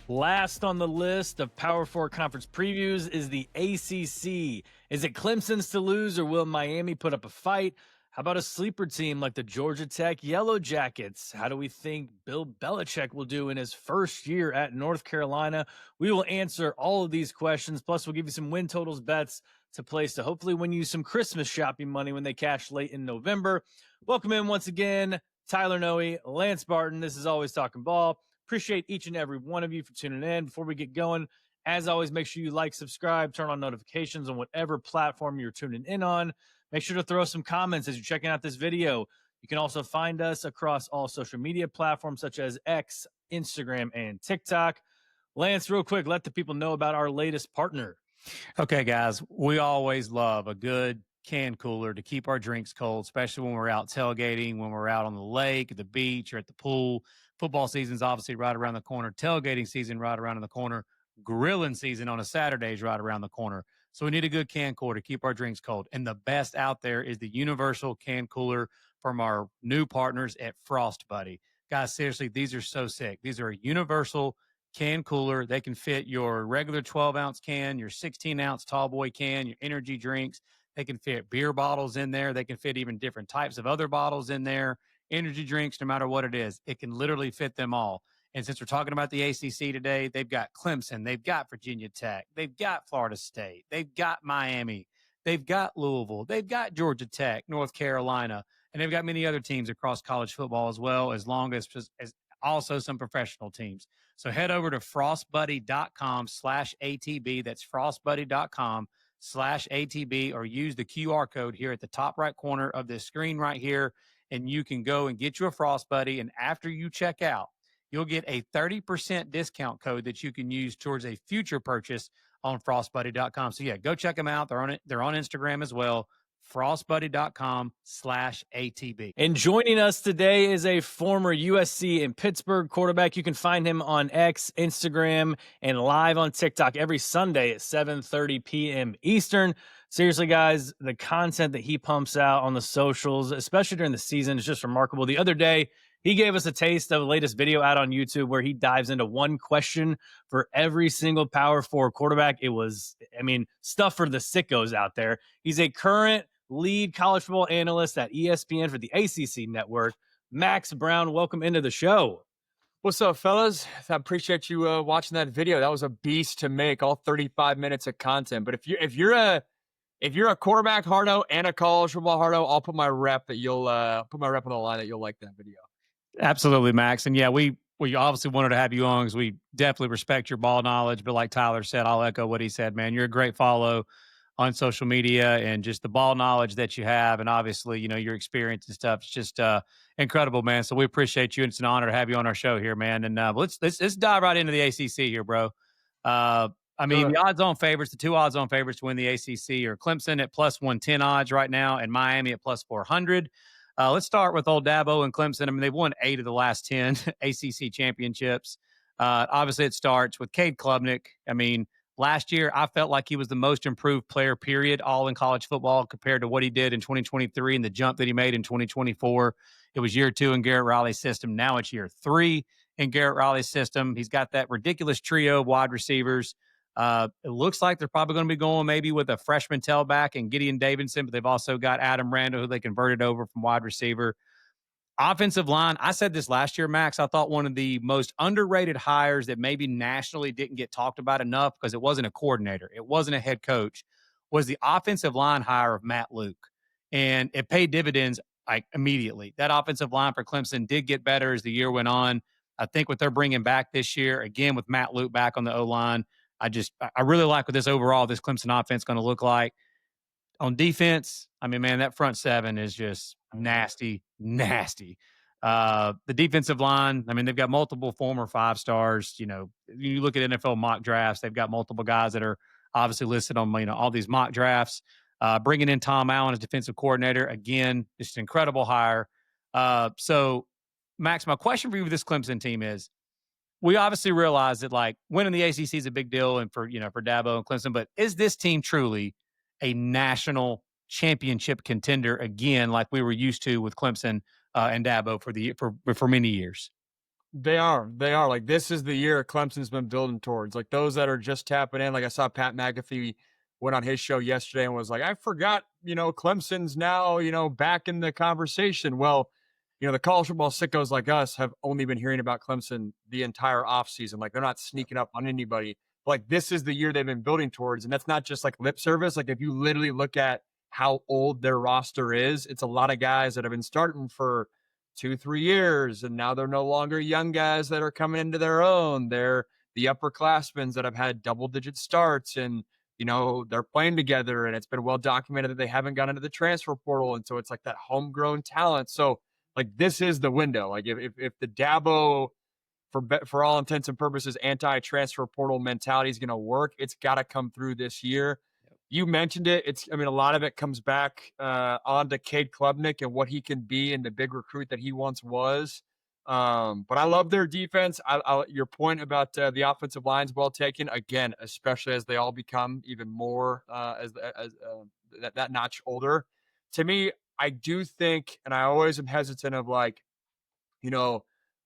Last on the list of Power Four conference previews is the ACC. Is it Clemson's to lose, or will Miami put up a fight? How about a sleeper team like the Georgia Tech Yellow Jackets? How do we think Bill Belichick will do in his first year at North Carolina? We will answer all of these questions. Plus, we'll give you some win totals bets to place to hopefully win you some Christmas shopping money when they cash late in November. Welcome in once again, Tyler Noe, Lance Barton. This is Always Talking Ball. Appreciate each and every one of you for tuning in. Before we get going, as always, make sure you like, subscribe, turn on notifications on whatever platform you're tuning in on. Make sure to throw some comments as you're checking out this video. You can also find us across all social media platforms such as X, Instagram, and TikTok. Lance, real quick, let the people know about our latest partner. Okay, guys, we always love a good can cooler to keep our drinks cold, especially when we're out tailgating, when we're out on the lake, at the beach, or at the pool. Football season's obviously right around the corner. Tailgating season right around the corner. Grilling season on a Saturday is right around the corner. So we need a good can cooler to keep our drinks cold. And the best out there is the universal can cooler from our new partners at Frost Buddy. Guys, seriously, these are so sick. These are a universal can cooler. They can fit your regular 12-ounce can, your 16-ounce tall boy can, your energy drinks. They can fit beer bottles in there. They can fit even different types of other bottles in there, energy drinks, no matter what it is. It can literally fit them all. And since we're talking about the ACC today, they've got Clemson, they've got Virginia Tech, they've got Florida State, they've got Miami, they've got Louisville, they've got Georgia Tech, North Carolina, and they've got many other teams across college football as well, as also some professional teams. So head over to frostbuddy.com/ATB. That's frostbuddy.com/ATB, or use the QR code here at the top right corner of this screen right here, and you can go and get you a Frost Buddy. And after you check out, you'll get a 30% discount code that you can use towards a future purchase on frostbuddy.com. So yeah, go check them out. They're on Instagram as well. frostbuddy.com/ATB. And joining us today is a former USC and Pittsburgh quarterback. You can find him on X, Instagram, and live on TikTok every Sunday at 7:30 p.m. Eastern. Seriously, guys, the content that he pumps out on the socials, especially during the season, is just remarkable. The other day, he gave us a taste of the latest video out on YouTube where he dives into one question for every single Power Four quarterback. It was, stuff for the sickos out there. He's a current lead college football analyst at ESPN for the ACC network. Max Browne, welcome into the show. What's up, fellas? I appreciate you watching that video. That was a beast to make, all 35 minutes of content. But if you're a quarterback hardo and a college football hardo, I'll put my rep on the line that you'll like that video. Absolutely, Max. And yeah, we obviously wanted to have you on because we definitely respect your ball knowledge. But like Tyler said, I'll echo what he said, man. You're a great follow on social media, and just the ball knowledge that you have, and obviously, your experience and stuff. It's just incredible, man. So we appreciate you, and it's an honor to have you on our show here, man. And let's dive right into the ACC here, bro. The odds-on favorites, the two odds-on favorites to win the ACC are Clemson at +110 odds right now, and Miami at +400. Let's start with old Dabo and Clemson. They've won 8 of the last 10 ACC championships. Obviously, it starts with Cade Klubnik. Last year, I felt like he was the most improved player, period, all in college football compared to what he did in 2023 and the jump that he made in 2024. It was year 2 in Garrett Riley's system. Now it's year 3 in Garrett Riley's system. He's got that ridiculous trio of wide receivers. It looks like they're probably going to be going maybe with a freshman tailback and Gideon Davidson, but they've also got Adam Randall, who they converted over from wide receiver. Offensive line, I said this last year, Max, I thought one of the most underrated hires that maybe nationally didn't get talked about enough because it wasn't a coordinator, it wasn't a head coach, was the offensive line hire of Matt Luke. And it paid dividends immediately. That offensive line for Clemson did get better as the year went on. I think what they're bringing back this year, again, with Matt Luke back on the O-line, I really like what this Clemson offense going to look like. On defense, that front seven is just nasty. The defensive line, they've got multiple former 5-stars. You look at NFL mock drafts, they've got multiple guys that are obviously listed on, all these mock drafts. Bringing in Tom Allen as defensive coordinator, again, just an incredible hire. So, Max, my question for you with this Clemson team is, we obviously realize that winning the ACC is a big deal, and for Dabo and Clemson, but is this team truly a national championship contender again, like we were used to with Clemson and Dabo for many years? They are. They are. Like, this is the year Clemson's been building towards. Like, those that are just tapping in. Like, I saw Pat McAfee went on his show yesterday and was like, I forgot, Clemson's now, back in the conversation. Well, the college football sickos like us have only been hearing about Clemson the entire offseason. Like, they're not sneaking up on anybody. Like, this is the year they've been building towards. And that's not just like lip service. Like, if you literally look at how old their roster is, it's a lot of guys that have been starting for 2-3 years, and now they're no longer young guys that are coming into their own. They're the upperclassmen that have had double-digit starts, and they're playing together. And it's been well documented that they haven't gone into the transfer portal, and so it's like that homegrown talent. So like this is the window. Like if the Dabo, for all intents and purposes, anti-transfer portal mentality is going to work, it's got to come through this year. You mentioned it. A lot of it comes back onto Cade Klubnik and what he can be and the big recruit that he once was. But I love their defense. Your point about the offensive line's well taken again, especially as they all become even more as that notch older. To me, I do think, and I always am hesitant of like, a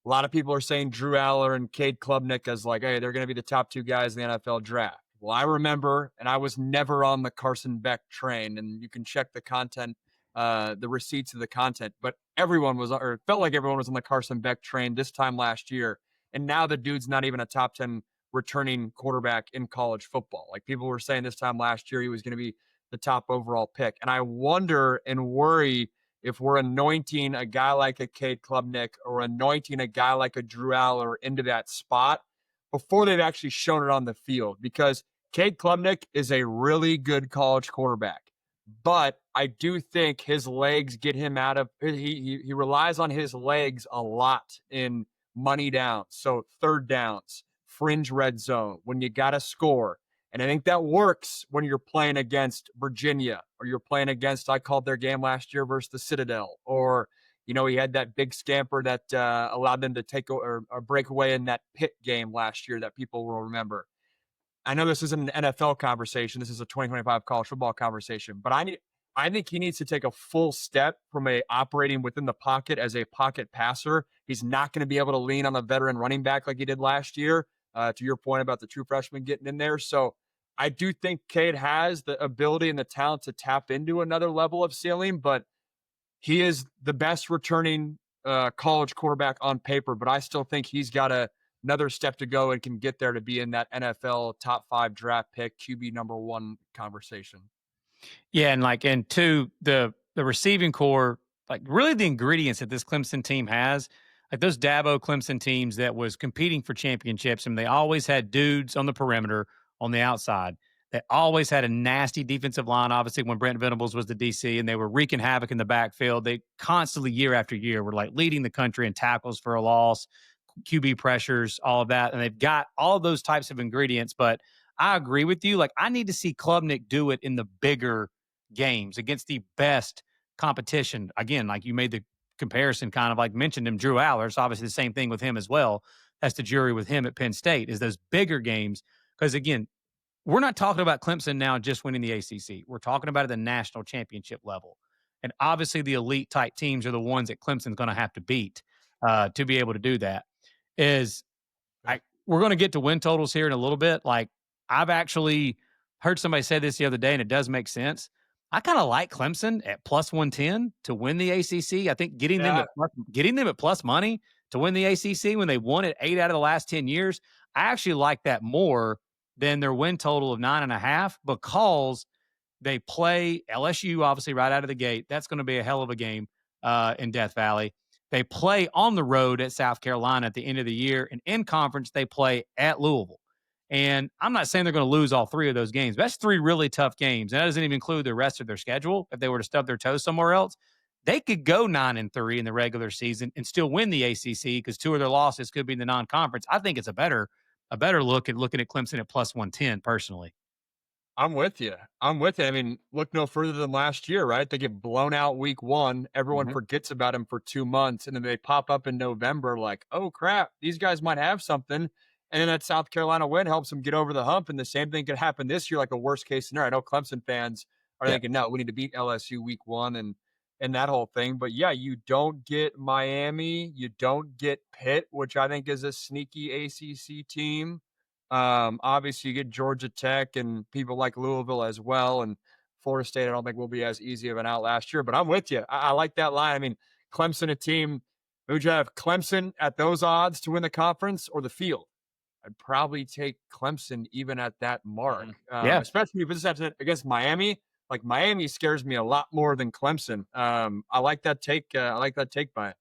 lot of people are saying Drew Aller and Cade Klubnik as like, hey, they're going to be the top two guys in the NFL draft. Well, I remember, and I was never on the Carson Beck train, and you can check the content, the receipts of the content, but everyone was, or it felt like everyone was on the Carson Beck train this time last year. And now the dude's not even a top 10 returning quarterback in college football. Like people were saying this time last year, he was going to be the top overall pick. And I wonder and worry if we're anointing a guy like a Cade Klubnik or anointing a guy like a Drew Aller into that spot before they've actually shown it on the field, because Cade Klubnik is a really good college quarterback, but I do think his legs get him out of he relies on his legs a lot in money downs. So third downs, fringe red zone, when you got to score. And I think that works when you're playing against Virginia or you're playing against, I called their game last year versus the Citadel, or, he had that big scamper that allowed them to take a breakaway in that Pitt game last year that people will remember. I know this isn't an NFL conversation. This is a 2025 college football conversation, but I think he needs to take a full step from operating within the pocket as a pocket passer. He's not going to be able to lean on a veteran running back like he did last year, to your point about the true freshman getting in there. So I do think Cade has the ability and the talent to tap into another level of ceiling, but he is the best returning college quarterback on paper. But I still think he's got another step to go and can get there to be in that NFL top 5 draft pick, QB number 1 conversation. Yeah, and two, the receiving core, like really the ingredients that this Clemson team has, like those Dabo Clemson teams that was competing for championships, and they always had dudes on the perimeter, on the outside. They always had a nasty defensive line, obviously, when Brent Venables was the DC, and they were wreaking havoc in the backfield. They constantly, year after year, were like leading the country in tackles for a loss, QB pressures, all of that. And they've got all of those types of ingredients. But I agree with you. Like, I need to see Klubnik do it in the bigger games against the best competition. Again, like you made the comparison, kind of like mentioned him, Drew Aller. It's obviously the same thing with him as well. That's the jury with him at Penn State, is those bigger games. Because again, we're not talking about Clemson now just winning the ACC. We're talking about at the national championship level. And obviously the elite type teams are the ones that Clemson's going to have to beat to be able to do that. We're going to get to win totals here in a little bit. Like, I've actually heard somebody say this the other day, and it does make sense. I kind of like Clemson at plus 110 to win the ACC. I think getting them at plus money to win the ACC when they won it 8 out of the last 10 years, I actually like that more than their win total of 9.5, because they play LSU obviously right out of the gate. That's going to be a hell of a game in Death Valley. They play on the road at South Carolina at the end of the year, and in conference they play at Louisville. And I'm not saying they're going to lose all 3 of those games. That's 3 really tough games. And that doesn't even include the rest of their schedule. If they were to stub their toes somewhere else, they could go 9-3 in the regular season and still win the ACC, because 2 of their losses could be in the non-conference. I think it's a better look at looking at Clemson at plus 110 personally. I'm with you. I mean, look no further than last year, right? They get blown out week 1. Everyone forgets about them for 2 months. And then they pop up in November like, oh, crap, these guys might have something. And then that South Carolina win helps them get over the hump. And the same thing could happen this year, like a worst case scenario. I know Clemson fans are thinking, no, we need to beat LSU week 1. And in that whole thing. But yeah, you don't get Miami, you don't get Pitt, which I think is a sneaky ACC team. Obviously, you get Georgia Tech and people like Louisville as well, and Florida State. I don't think will be as easy of an out last year. But I'm with you. I like that line. I mean, Clemson, a team. Would you have Clemson at those odds to win the conference or the field? I'd probably take Clemson even at that mark. Yeah. Especially if it's against Miami. Like Miami scares me a lot more than Clemson. I like that take. I like that take by it.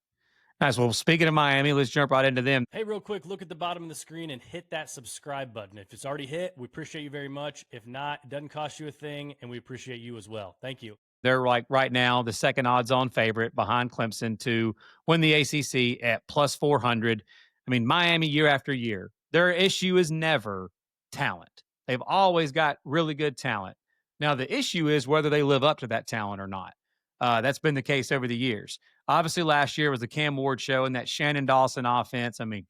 Nice. Well, speaking of Miami, let's jump right into them. Hey, real quick, look at the bottom of the screen and hit that subscribe button. If it's already hit, we appreciate you very much. If not, it doesn't cost you a thing, and we appreciate you as well. Thank you. They're like right now the second odds-on favorite behind Clemson to win the ACC at plus 400. I mean, Miami year after year, their issue is never talent. They've always got really good talent. Now, the issue is whether they live up to that talent or not. That's been the case over the years. Obviously, last year was the Cam Ward show and that Shannon Dawson offense. I mean,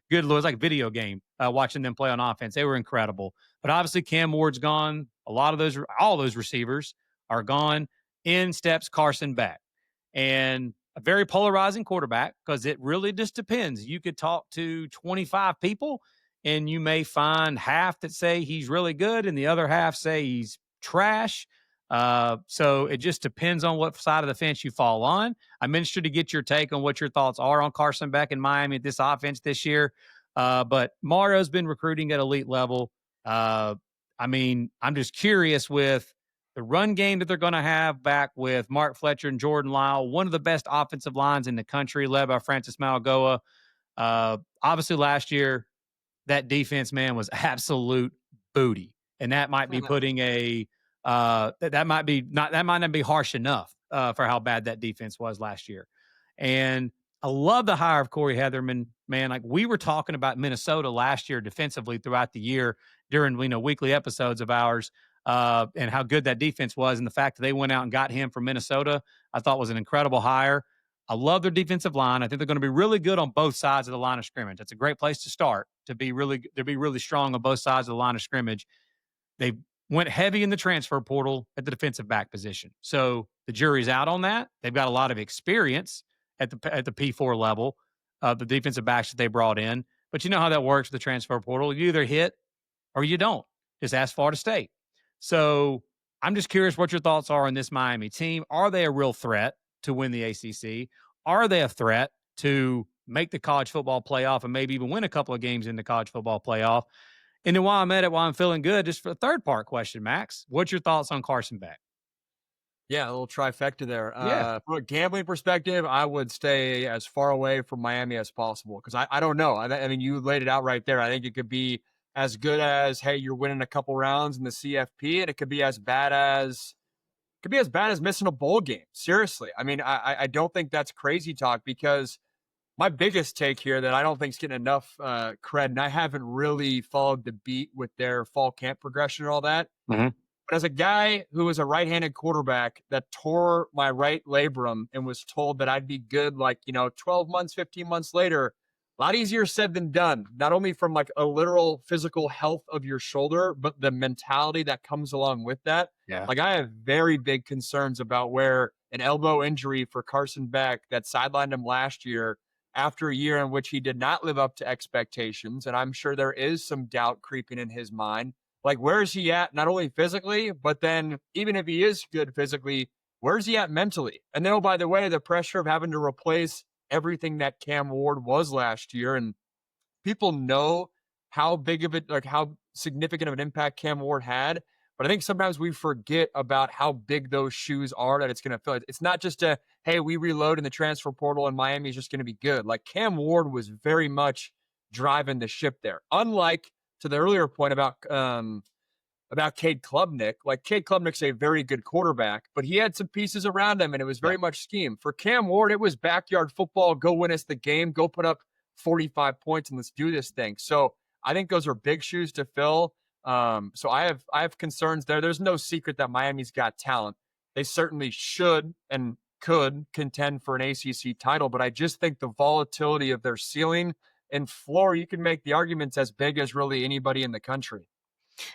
good Lord, it's like a video game watching them play on offense. They were incredible. But obviously, Cam Ward's gone. All those receivers are gone. In steps Carson Beck. And a very polarizing quarterback because it really just depends. You could talk to 25 people and you may find half that say he's really good and the other half say he's trash. So it just depends on what side of the fence you fall on. I'm interested to get your take on what your thoughts are on Carson Beck and Miami at this offense this year. But Mario's been recruiting at elite level. I mean, I'm just curious with the run game that they're going to have back with Mark Fletcher and Jordan Lyle, one of the best offensive lines in the country, led by Francis Mauigoa. Obviously, last year, that defense, man, was absolute booty. And that might be putting that might not be harsh enough for how bad that defense was last year. And I love the hire of Corey Heatherman, man. Like we were talking about Minnesota last year defensively throughout the year during, weekly episodes of ours. And how good that defense was. And the fact that they went out and got him from Minnesota, I thought was an incredible hire. I love their defensive line. I think they're going to be really good on both sides of the line of scrimmage. That's a great place to start to be really strong on both sides of the line of scrimmage. They went heavy in the transfer portal at the defensive back position. So the jury's out on that. They've got a lot of experience at the P4 level of the defensive backs that they brought in. But you know how that works with the transfer portal. You either hit or you don't. Just ask Florida State. So I'm just curious what your thoughts are on this Miami team. Are they a real threat to win the ACC? Are they a threat to make the college football playoff and maybe even win a couple of games in the college football playoff? And then while I'm at it, while I'm feeling good, just for the third part question, Max, what's your thoughts on Carson Beck? Yeah, a little trifecta there. Yeah. From a gambling perspective, I would stay as far away from Miami as possible because I don't know. I mean, you laid it out right there. I think it could be as good as, hey, you're winning a couple rounds in the CFP, and it could be as bad as missing a bowl game. Seriously. I mean, I don't think that's crazy talk because my biggest take here that I don't think is getting enough cred, and I haven't really followed the beat with their fall camp progression and all that. Mm-hmm. But as a guy who was a right-handed quarterback that tore my right labrum and was told that I'd be good 12 months, 15 months later, a lot easier said than done, not only from like a literal physical health of your shoulder, but the mentality that comes along with that. Yeah. Like I have very big concerns about where an elbow injury for Carson Beck that sidelined him last year after a year in which he did not live up to expectations. And I'm sure there is some doubt creeping in his mind. Like, where is he at? Not only physically, but then even if he is good physically, where's he at mentally? And then, oh, by the way, the pressure of having to replace everything that Cam Ward was last year. And people know how big of it, like how significant of an impact Cam Ward had. But I think sometimes we forget about how big those shoes are that it's going to fill. It's not just hey, we reload in the transfer portal and Miami is just going to be good. Like Cam Ward was very much driving the ship there. Unlike to the earlier point about Cade Klubnik, like Cade Klubnik's a very good quarterback, but he had some pieces around him and it was very much scheme. For Cam Ward, it was backyard football. Go win us the game. Go put up 45 points and let's do this thing. So I think those are big shoes to fill. So I have concerns there. There's no secret that Miami's got talent. They certainly should and could contend for an ACC title, but I just think the volatility of their ceiling and floor, you can make the arguments as big as really anybody in the country.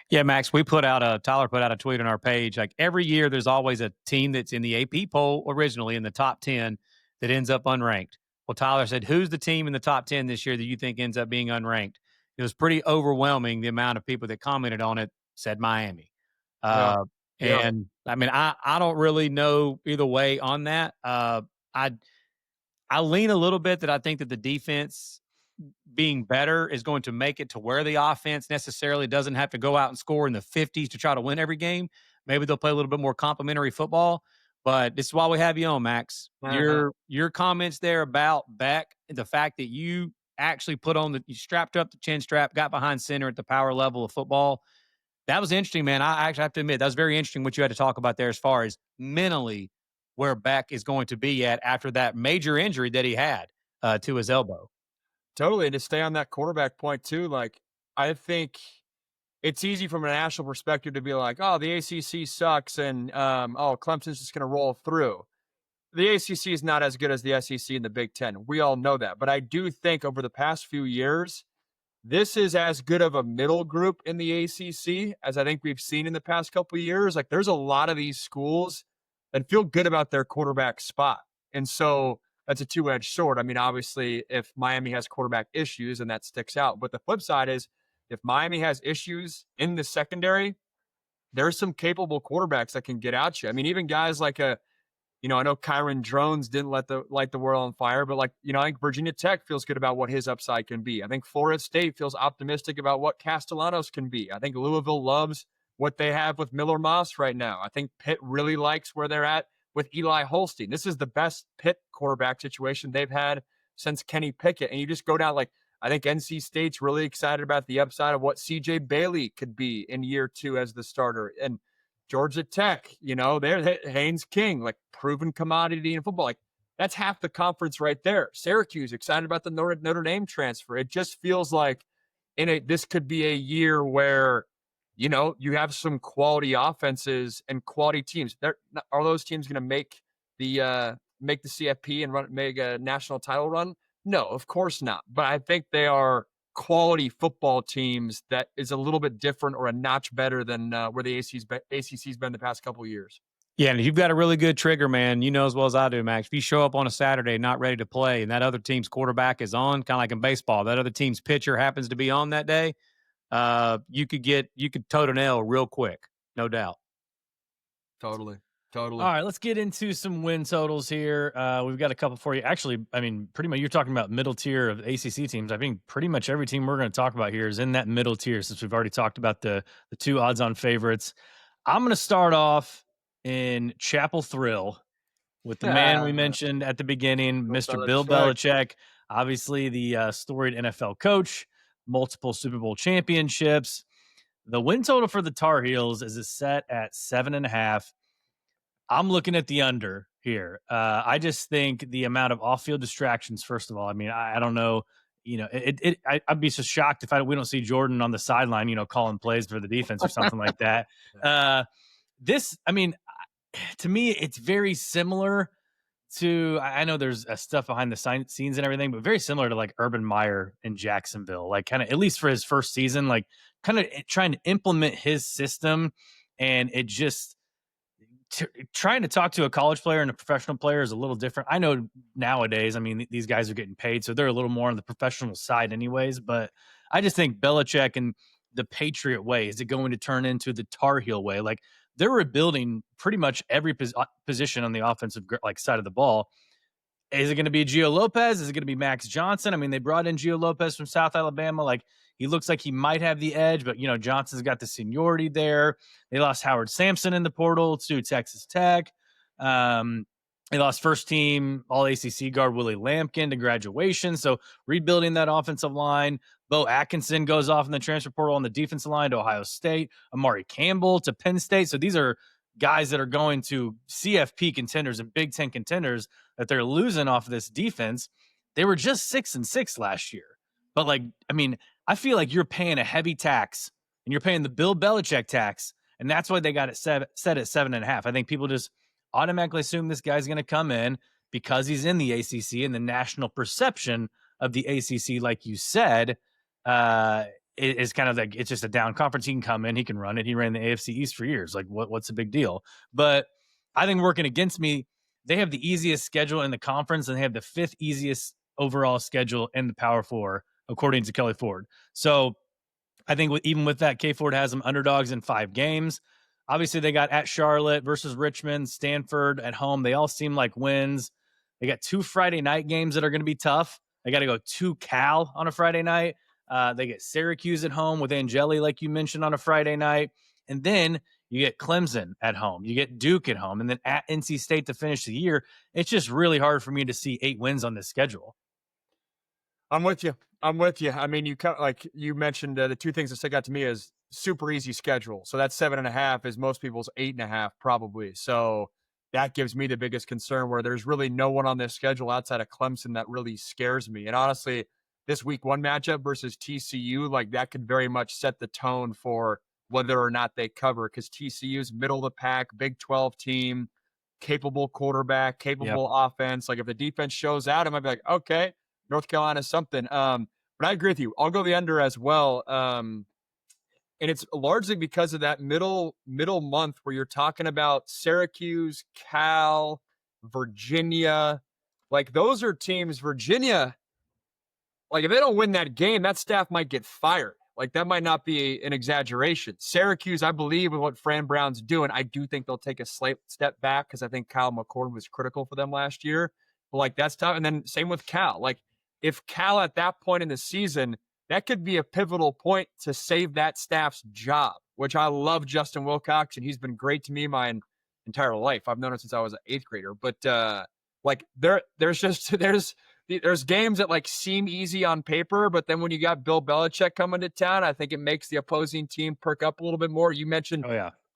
Yeah, Max, Tyler put out a tweet on our page. Like every year, there's always a team that's in the AP poll originally in the top 10 that ends up unranked. Well, Tyler said, who's the team in the top 10 this year that you think ends up being unranked? It was pretty overwhelming. The amount of people that commented on it said Miami. Yeah. And I mean, I don't really know either way on that. I lean a little bit that I think that the defense being better is going to make it to where the offense necessarily doesn't have to go out and score in the 50s to try to win every game. Maybe they'll play a little bit more complimentary football, but this is why we have you on, Max. Your comments there about Beck, the fact that you actually you strapped up the chin strap, got behind center at the power level of football. That was interesting, man. I actually have to admit, that was very interesting what you had to talk about there as far as mentally where Beck is going to be at after that major injury that he had to his elbow. Totally. And to stay on that quarterback point too, like I think it's easy from a national perspective to be like, oh, the ACC sucks and Clemson's just going to roll through. The ACC is not as good as the SEC and the Big Ten. We all know that. But I do think over the past few years, this is as good of a middle group in the ACC as I think we've seen in the past couple of years. Like there's a lot of these schools that feel good about their quarterback spot. And so that's a two-edged sword. I mean, obviously, if Miami has quarterback issues, and that sticks out. But the flip side is if Miami has issues in the secondary, there's some capable quarterbacks that can get at you. I mean, even guys like I know Kyron Drones didn't light the world on fire, but I think Virginia Tech feels good about what his upside can be. I think Florida State feels optimistic about what Castellanos can be. I think Louisville loves what they have with Miller Moss right now. I think Pitt really likes where they're at with Eli Holstein. This is the best Pitt quarterback situation they've had since Kenny Pickett. And you just go down I think NC State's really excited about the upside of what CJ Bailey could be in year 2 as the starter. And Georgia Tech, they're Haynes King, proven commodity in football. That's half the conference right there. Syracuse excited about the Notre Dame transfer. It just feels like this could be a year where you have some quality offenses and quality teams. Are those teams going to make the CFP and make a national title run? No, of course not. But I think they are quality football teams that is a little bit different or a notch better than where the ACC's been the past couple of years. Yeah, and if you've got a really good trigger, man, you know as well as I do, Max. If you show up on a Saturday not ready to play and that other team's quarterback is on, kind of like in baseball, that other team's pitcher happens to be on that day, you could tote an L real quick, no doubt. Totally. All right, let's get into some win totals here. We've got a couple for you. Actually, I mean, pretty much you're talking about middle tier of ACC teams. I think pretty much every team we're going to talk about here is in that middle tier since we've already talked about the 2 odds-on favorites. I'm going to start off in Chapel Thrill with the man we mentioned at the beginning, Mr. Bill Belichick. Obviously, the storied NFL coach, multiple Super Bowl championships. The win total for the Tar Heels is set at 7.5. I'm looking at the under here. I just think the amount of off-field distractions, first of all, I mean, I don't know, I'd be so shocked if we don't see Jordan on the sideline, calling plays for the defense or something like that. To me, it's very similar to, I know there's stuff behind the scenes and everything, but very similar to Urban Meyer in Jacksonville, kind of, at least for his first season, kind of trying to implement his system. And it just, trying to talk to a college player and a professional player is a little different. I know nowadays, I mean, these guys are getting paid, so they're a little more on the professional side anyways, but I just think Belichick and the Patriot way, is it going to turn into the Tar Heel way? They're rebuilding pretty much every position on the offensive side of the ball. Is it going to be Gio Lopez? Is it going to be Max Johnson? I mean, they brought in Gio Lopez from South Alabama. He looks like he might have the edge, but, Johnson's got the seniority there. They lost Howard Sampson in the portal to Texas Tech. They lost first team All-ACC guard Willie Lampkin to graduation. So rebuilding that offensive line. Bo Atkinson goes off in the transfer portal on the defensive line to Ohio State. Amari Campbell to Penn State. So these are guys that are going to CFP contenders and Big Ten contenders that they're losing off of this defense. They were just 6-6 last year. But I feel like you're paying a heavy tax and you're paying the Bill Belichick tax. And that's why they got it set at 7.5. I think people just automatically assume this guy's going to come in because he's in the ACC and the national perception of the ACC, like you said, is kind of like, it's just a down conference. He can come in, he can run it. He ran the AFC East for years. Like, what's the big deal? But I think working against me, they have the easiest schedule in the conference, and they have the 5th easiest overall schedule in the Power 4, according to Kelly Ford. So I think even with that, K Ford has them underdogs in 5 games. Obviously, they got at Charlotte versus Richmond, Stanford at home. They all seem like wins. They got 2 Friday night games that are going to be tough. They got to go to Cal on a Friday night. They get Syracuse at home with Angeli, like you mentioned, on a Friday night. And then you get Clemson at home. You get Duke at home. And then at NC State to finish the year. It's just really hard for me to see 8 wins on this schedule. I'm with you. I mean, like you mentioned, the 2 things that stick out to me is super easy schedule. So that's 7.5 is most people's 8.5 probably. So that gives me the biggest concern, where there's really no one on this schedule outside of Clemson that really scares me. And honestly, this week 1 matchup versus TCU, like that could very much set the tone for whether or not they cover, because TCU's middle of the pack, Big 12 team, capable quarterback, capable offense. Like if the defense shows out, I might be like, okay, North Carolina's something. But I agree with you. I'll go the under as well. And it's largely because of that middle month where you're talking about Syracuse, Cal, Virginia. Like those are teams, Virginia, like if they don't win that game, that staff might get fired. Like that might not be an exaggeration. Syracuse, I believe in what Fran Brown's doing. I do think they'll take a slight step back because I think Kyle McCord was critical for them last year. But like that's tough. And then same with Cal. Like if Cal at that point in the season, that could be a pivotal point to save that staff's job, which I love Justin Wilcox, and he's been great to me my entire life. I've known him since I was an 8th grader. But like there's games that like seem easy on paper, but then when you got Bill Belichick coming to town, I think it makes the opposing team perk up a little bit more. You mentioned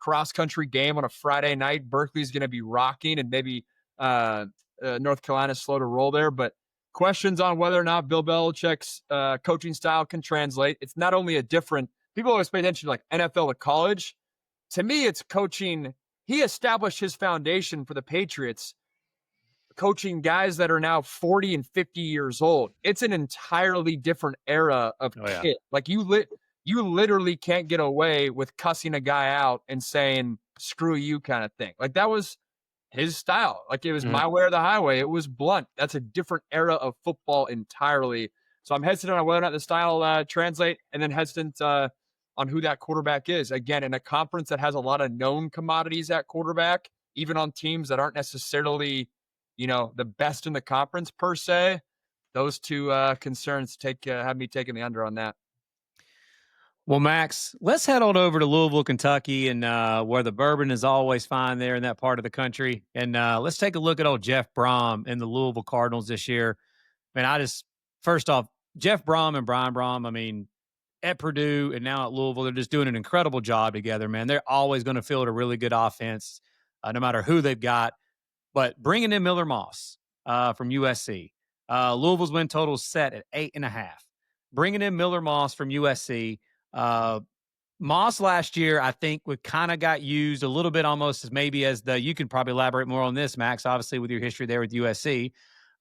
cross-country game on a Friday night. Berkeley's going to be rocking, and maybe North Carolina's slow to roll there, but questions on whether or not Bill Belichick's coaching style can translate. It's not only a different – people always pay attention to like NFL to college. To me, it's coaching – he established his foundation for the Patriots, coaching guys that are now 40 and 50 years old. It's an entirely different era of kid. Like you literally can't get away with cussing a guy out and saying, screw you kind of thing. Like that was – his style. Like it was my way or the highway. It was blunt. That's a different era of football entirely. So I'm hesitant on whether or not the style translate, and then hesitant on who that quarterback is. Again, in a conference that has a lot of known commodities at quarterback, even on teams that aren't necessarily, the best in the conference per se, those 2 concerns have me taking the under on that. Well, Max, let's head on over to Louisville, Kentucky, and where the bourbon is always fine there in that part of the country. And let's take a look at old Jeff Browne and the Louisville Cardinals this year. Man, first off, Jeff Browne and Brian Browne, I mean, at Purdue and now at Louisville, they're just doing an incredible job together, man. They're always going to field a really good offense, no matter who they've got. But bringing in Miller Moss from USC, Louisville's win total is set at 8.5. Bringing in Miller Moss from USC, Moss last year, I think, kind of got used a little bit almost as maybe as you can probably elaborate more on this, Max, obviously with your history there with USC.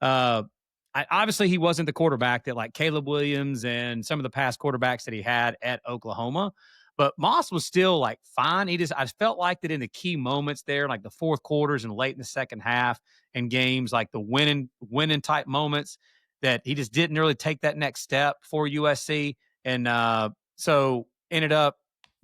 Obviously he wasn't the quarterback that like Caleb Williams and some of the past quarterbacks that he had at Oklahoma, but Moss was still like fine. I felt like that in the key moments there, like the fourth quarters and late in the second half and games, like the winning type moments, that he just didn't really take that next step for USC. And, so ended up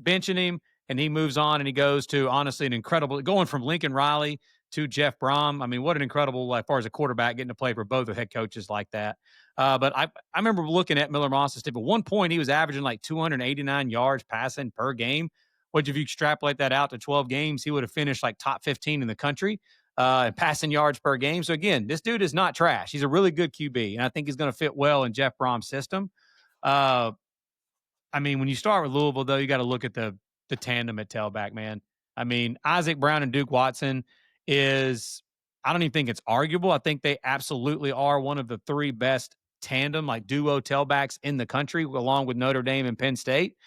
benching him, and he moves on, and he goes to, honestly, an incredible – going from Lincoln Riley to Jeff Browne. I mean, what an incredible, as far as a quarterback, getting to play for both the head coaches like that. But I remember looking at Miller Moss's tape. At one point, he was averaging like 289 yards passing per game, which if you extrapolate that out to 12 games, he would have finished like top 15 in the country in passing yards per game. So, again, this dude is not trash. He's a really good QB, and I think he's going to fit well in Jeff Browne's system. I mean, when you start with Louisville, though, you got to look at the tandem at tailback, man. I mean, Isaac Brown and Duke Watson I don't even think it's arguable. I think they absolutely are one of the 3 best tandem, like duo tailbacks in the country, along with Notre Dame and Penn State.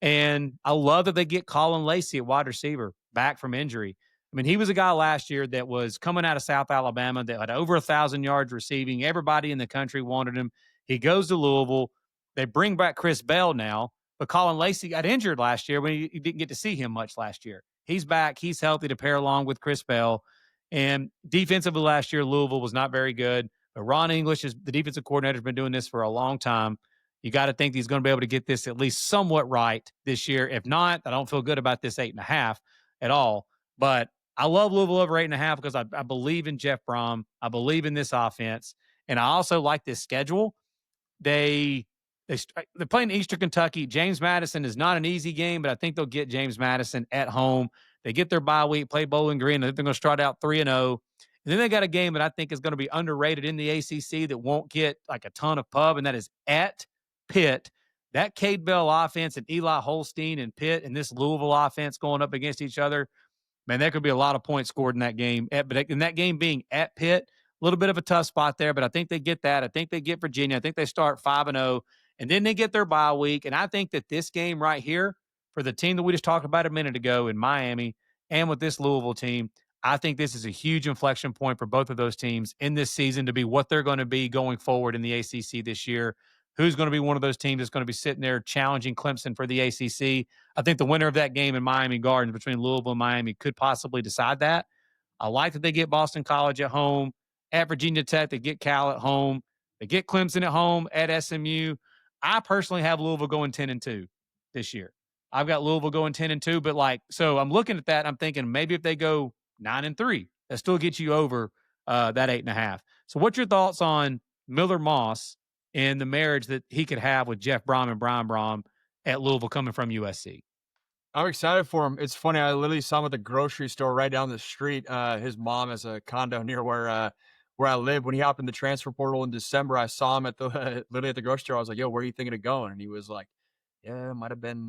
And I love that they get Colin Lacey at wide receiver back from injury. I mean, he was a guy last year that was coming out of South Alabama that had over 1,000 yards receiving. Everybody in the country wanted him. He goes to Louisville. They bring back Chris Bell now, But Colin Lacey got injured last year when you didn't get to see him much last year. He's back. He's healthy to pair along with Chris Bell. And defensively last year, Louisville was not very good. But Ron English, is the defensive coordinator, has been doing this for a long time. You got to think he's going to be able to get this at least somewhat right this year. If not, I don't feel good about this 8.5 at all. But I love Louisville over 8.5 because I believe in Jeff Browne. I believe in this offense. And I also like this schedule. They're playing Eastern Kentucky. James Madison is not an easy game, but I think they'll get James Madison at home. They get their bye week, play Bowling Green. I think they're going to start out 3-0. And then they got a game that I think is going to be underrated in the ACC that won't get like a ton of pub, and that is at Pitt. That Cade Bell offense and Eli Holstein and Pitt and this Louisville offense going up against each other, man, there could be a lot of points scored in that game. But in that game being at Pitt, a little bit of a tough spot there, but I think they get that. I think they get Virginia. I think they start 5-0, and then they get their bye week. And I think that this game right here for the team that we just talked about a minute ago in Miami and with this Louisville team, I think this is a huge inflection point for both of those teams in this season to be what they're going to be going forward in the ACC this year. Who's going to be one of those teams that's going to be sitting there challenging Clemson for the ACC? I think the winner of that game in Miami Gardens between Louisville and Miami could possibly decide that. I like that they get Boston College at home. At Virginia Tech, they get Cal at home. They get Clemson at home at SMU. I personally have Louisville going 10-2 this year. I've got Louisville going 10-2, but so I'm looking at that. I'm thinking maybe if they go 9-3, that still gets you over that 8.5. So what's your thoughts on Miller Moss and the marriage that he could have with Jeff Browne and Brian Browne at Louisville coming from USC? I'm excited for him. It's funny. I literally saw him at the grocery store right down the street. His mom has a condo near where I live. When he hopped in the transfer portal in December, I saw him at the literally at the grocery store. I was like, "Yo, where are you thinking of going?" And he was like, "Yeah, it might have been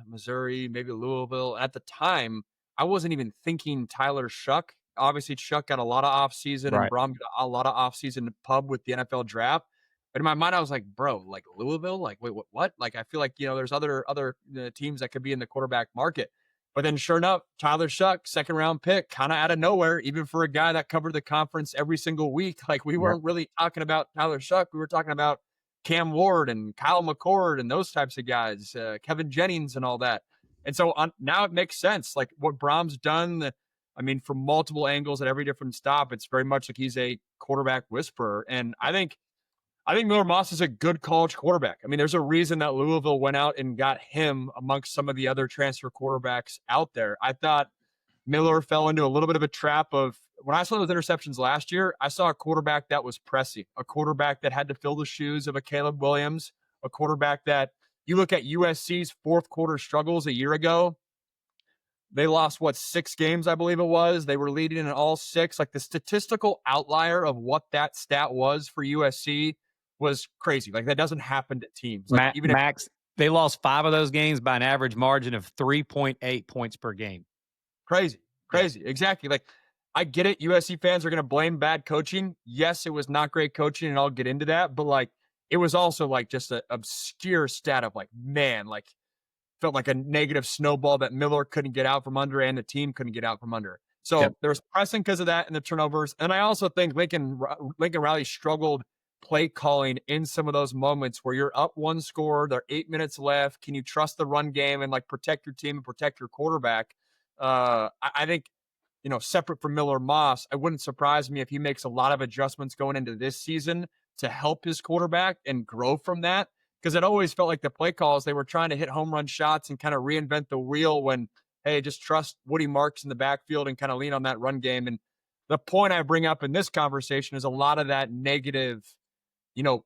Missouri, maybe Louisville." At the time, I wasn't even thinking Tyler Shuck. Obviously, Shuck got a lot of offseason, and Browne got a lot of offseason pub with the NFL draft. But in my mind, I was like, bro, like Louisville? Like, wait, what? Like, I feel like, there's other teams that could be in the quarterback market. But then sure enough, Tyler Shuck, second round pick, kind of out of nowhere, even for a guy that covered the conference every single week. Like, we weren't really talking about Tyler Shuck. We were talking about Cam Ward and Kyle McCord and those types of guys, Kevin Jennings and all that. And so now it makes sense. Like what Brahm's done, from multiple angles at every different stop, it's very much like he's a quarterback whisperer. And I think Miller Moss is a good college quarterback. There's a reason that Louisville went out and got him amongst some of the other transfer quarterbacks out there. I thought Miller fell into a little bit of a trap of when I saw those interceptions last year, I saw a quarterback that was pressy, a quarterback that had to fill the shoes of a Caleb Williams, a quarterback that you look at USC's fourth quarter struggles a year ago. They lost, 6 games, I believe it was. They were leading in all 6. Like the statistical outlier of what that stat was for USC was crazy. Like that doesn't happen to teams. Like Max, they lost 5 of those games by an average margin of 3.8 points per game. Crazy. Exactly. Like I get it. USC fans are going to blame bad coaching. Yes, it was not great coaching, and I'll get into that. But it was also just an obscure stat of felt like a negative snowball that Miller couldn't get out from under and the team couldn't get out from under. So there was pressing because of that and the turnovers. And I also think Lincoln Riley struggled play calling in some of those moments where you're up 1 score, there are 8 minutes left. Can you trust the run game and protect your team and protect your quarterback? I think, separate from Miller Moss, it wouldn't surprise me if he makes a lot of adjustments going into this season to help his quarterback and grow from that. Because it always felt like the play calls, they were trying to hit home run shots and kind of reinvent the wheel when, hey, just trust Woody Marks in the backfield and kind of lean on that run game. And the point I bring up in this conversation is a lot of that negative,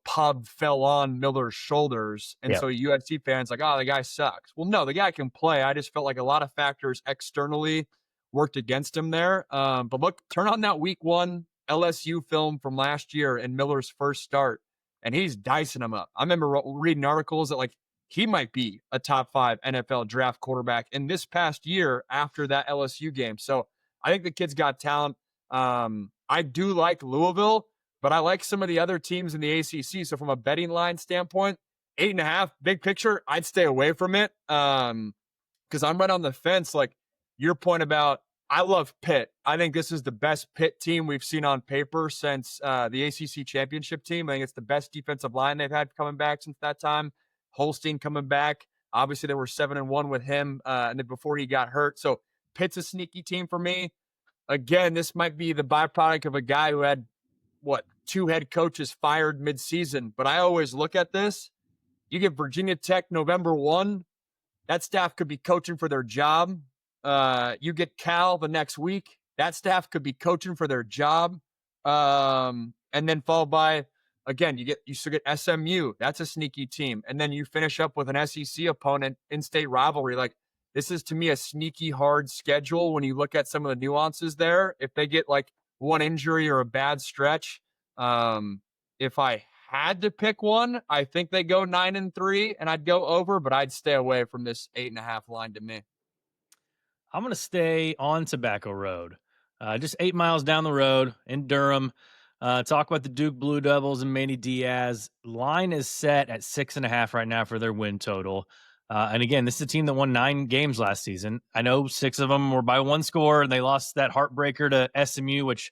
pub fell on Miller's shoulders. And so USC fans the guy sucks. Well, no, the guy can play. I just felt like a lot of factors externally worked against him there. But look, turn on that week 1 LSU film from last year and Miller's first start. And he's dicing them up. I remember reading articles that he might be a top 5 NFL draft quarterback in this past year after that LSU game. So I think the kid's got talent. I do like Louisville, but I like some of the other teams in the ACC. So from a betting line standpoint, 8.5, big picture, I'd stay away from it. Because I'm right on the fence. Your point about, I love Pitt. I think this is the best Pitt team we've seen on paper since the ACC championship team. I think it's the best defensive line they've had coming back since that time. Holstein coming back. Obviously, they were 7-1 with him and then before he got hurt. So Pitt's a sneaky team for me. Again, this might be the byproduct of a guy who had, 2 head coaches fired midseason. But I always look at this. You get Virginia Tech November 1, that staff could be coaching for their job. You get Cal the next week, that staff could be coaching for their job. And then followed by, again, you still get SMU. That's a sneaky team. And then you finish up with an SEC opponent, in-state rivalry. Like, this is, to me, a sneaky hard schedule when you look at some of the nuances there. If they get like one injury or a bad stretch, if I had to pick one, I think they go 9-3 and I'd go over, but I'd stay away from this 8.5 line to me. I'm going to stay on Tobacco Road, just 8 miles down the road in Durham. Talk about the Duke Blue Devils and Manny Diaz. Line is set at 6.5 right now for their win total. And again, this is a team that won 9 games last season. I know 6 of them were by 1 score, and they lost that heartbreaker to SMU, which